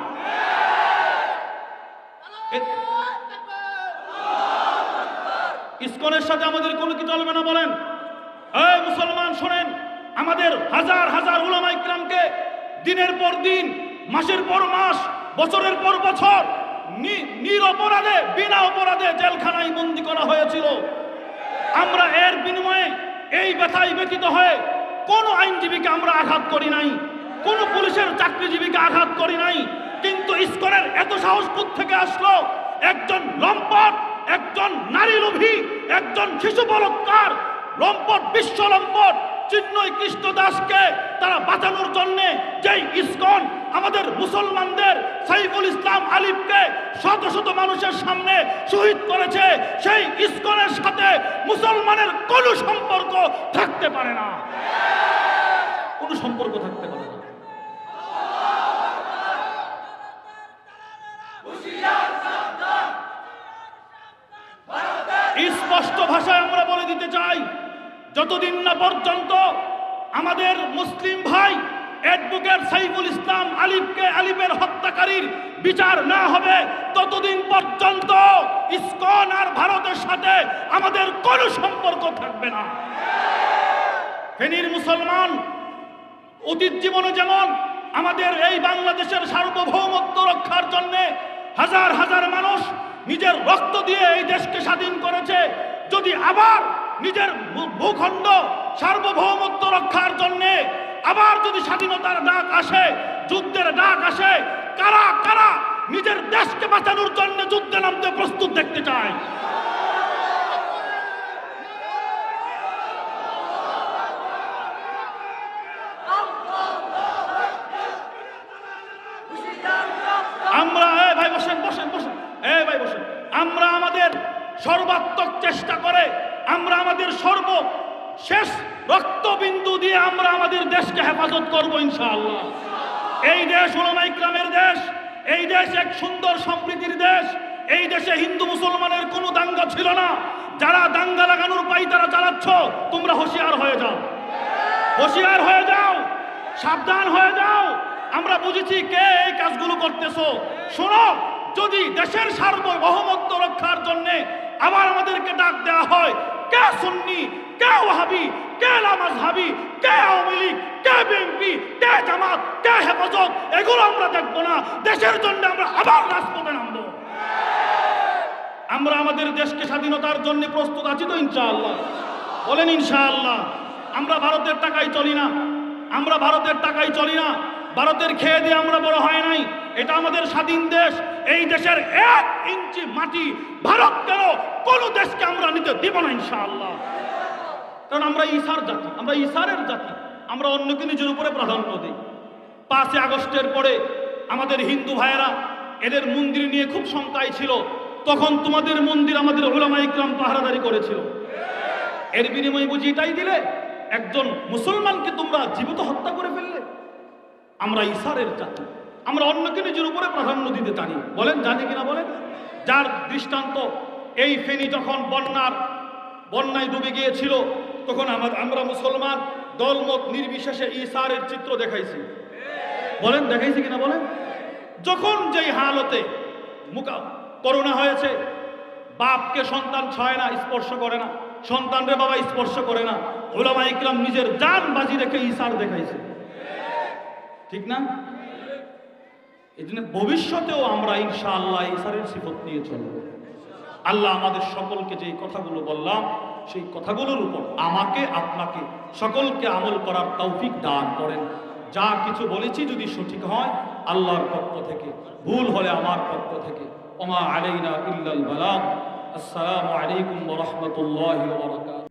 ইসকনের সাথে আমাদের কোনো কি চলবে না বলেন? এই মুসলমান শোনেন, আমাদের হাজার হাজার উলামা ইকরামকে দিনের পর দিন, মাসের পর মাস, বছরের পর বছর নিরপরাধে বিনা অপরাধে জেলখানায় বন্দী করা হয়েছিল। আমরা এর বিনিময়ে এই ব্যথায় ব্যথিত হয়ে কোন আইনজীবীকে আমরা আঘাত করি নাই, কোন পুলিশের চাকরিজীবীকে আঘাত করি নাই। কিন্তু ইসকনের এত সাহস থেকে আসলো? একজন লম্পট, একজন নারী লোভী, একজন শিশু বলৎকার, লম্পট, বিশ্ব লম্পট চিন্ময় কৃষ্ণ দাসকে তারা বাঁচানোর জন্য যেই ইসকন আমাদের মুসলমানদের সাইফুল ইসলাম আলিফকে শত শত মানুষের সামনে শহীদ করেছে, সেই ইসকনের সাথে মুসলমানের কোনো সম্পর্ক থাকতে পারে না, কোনো সম্পর্ক থাকতে পারে না। স্পষ্ট ভাষায় আমরা বলে দিতে চাই, যতদিন না পর্যন্ত আমাদের মুসলিম ভাই অ্যাডভোকেট সাইফুল ইসলাম আলিফের হত্যাকারীর বিচার না হবে, ততদিন পর্যন্ত ইসকন আর ভারতের সাথে আমাদের কোনো সম্পর্ক থাকবে না। ফেনীর মুসলমান অতীত জীবনে যেমন আমাদের এই বাংলাদেশের সার্বভৌমত্ব রক্ষার জন্য হাজার হাজার মানুষ নিজের রক্ত দিয়ে এই দেশকে স্বাধীন করেছে, যদি আবার নিজের ভূখণ্ড সার্বভৌমত্ব রক্ষার জন্য আবার যদি স্বাধীনতার ডাক আসে, যুদ্ধের ডাক আসে, কারা কারা নিজের দেশকে বাঁচানোর জন্য যুদ্ধে নামতে প্রস্তুত দেখতে চায়? আমরা ভাই বসেন বসেন বসেন, ভাই বসেন, আমরা আমাদের সর্বাত্মক চেষ্টা করে আমরা আমাদের সর্বশেষ রক্তবিন্দু দিয়ে আমরা আমাদের দেশকে হেফাজত করবো ইনশাআল্লাহ। এই দেশ উলামা ইকরামের দেশ, এই দেশ এক সুন্দর সম্প্রীতির দেশ। এই দেশে হিন্দু মুসলমানের কোনো দাঙ্গা ছিল না। যারা দাঙ্গা লাগানোর পাই তারা চালাচ্ছ, তোমরা হুঁশিয়ার হয়ে যাও, হুঁশিয়ার হয়ে যাও, সাবধান হয়ে যাও। আমরা বুঝেছি কে এই কাজগুলো করতেছো। শোনো, যদি দেশের সার্বভৌমত্ব রক্ষার জন্য আবার আমাদেরকে ডাক দেওয়া হয়, কে সুন্নি, কে ওয়াহাবি, কে লামাজহাবি, কে আওয়ামী লীগ, কে বিএনপি, কে জামাত, কে হেফাজত, এগুলো আমরা দেখবো না। দেশের জন্য আমরা আবার রাজপথে নামবো। আমরা আমাদের দেশকে স্বাধীনতার জন্য প্রস্তুত আছি তো ইনশাআল্লাহ? বলেন ইনশাআল্লাহ। আমরা ভারতের টাকায় চলি না, আমরা ভারতের টাকায় চলি না, ভারতের খেয়ে দিয়ে আমরা বড় হয় নাই। এটা আমাদের স্বাধীন দেশ। এই দেশের 1 ইঞ্চি মাটি ভারত কেন কোন দেশকে আমরা নিতে দিব না ইনশাআল্লাহ। কারণ আমরা ঈসার জাতি, আমরা ঈসারের জাতি, আমরা অন্যকে নিজের উপরে প্রাধান্য দিই। 5 আগস্টের পরে আমাদের হিন্দু ভাইয়েরা এদের মন্দির নিয়ে খুব শঙ্কায় ছিল। তখন তোমাদের মন্দির আমাদের উলামা ইকরাম পাহারাদারি করেছিল। এর বিনিময়ে বুঝি এটাই দিলে, একজন মুসলমানকে তোমরা জীবিত হত্যা করে ফেললে। আমরা ঈসারের জাতি, আমরা অন্যকে নিজের উপরে প্রাধান্য দিতে জানি। বলেন জানি কিনা বলেন? যার দৃষ্টান্ত এই ফেনী যখন বন্যায় ডুবে গিয়েছিল, তখন আমরা মুসলমান দলমত নির্বিশেষে ঈসারের চিত্র দেখাইছি। বলেন দেখাইছি কিনা বলেন? যখন যেই হালতে করোনা হয়েছে, বাপকে সন্তান ছয় না, স্পর্শ করে না, সন্তানরে বাবা স্পর্শ করে না, উলামা ইকরাম নিজের জান বাজি রেখে ঈসার দেখাইছে, ঠিক না? এই জন্য ভবিষ্যতেও আমরা ইনশাআল্লাহ ঈসারের সিফত নিয়ে চলব। আল্লাহ আমাদের সকলকে যে কথাগুলো বললাম, সেই কথাগুলোর উপর আমাকে আপনাকে সকলকে আমল করার তৌফিক দান করেন। যা কিছু বলেছি যদি সঠিক হয় আল্লাহর পক্ষ থেকে, ভুল হলে আমার পক্ষ থেকে। ওমা আলাইনা ইল্লাল বালাগ। আসসালামু আলাইকুম ওয়া রাহমাতুল্লাহি ওয়া বারাকাতুহু।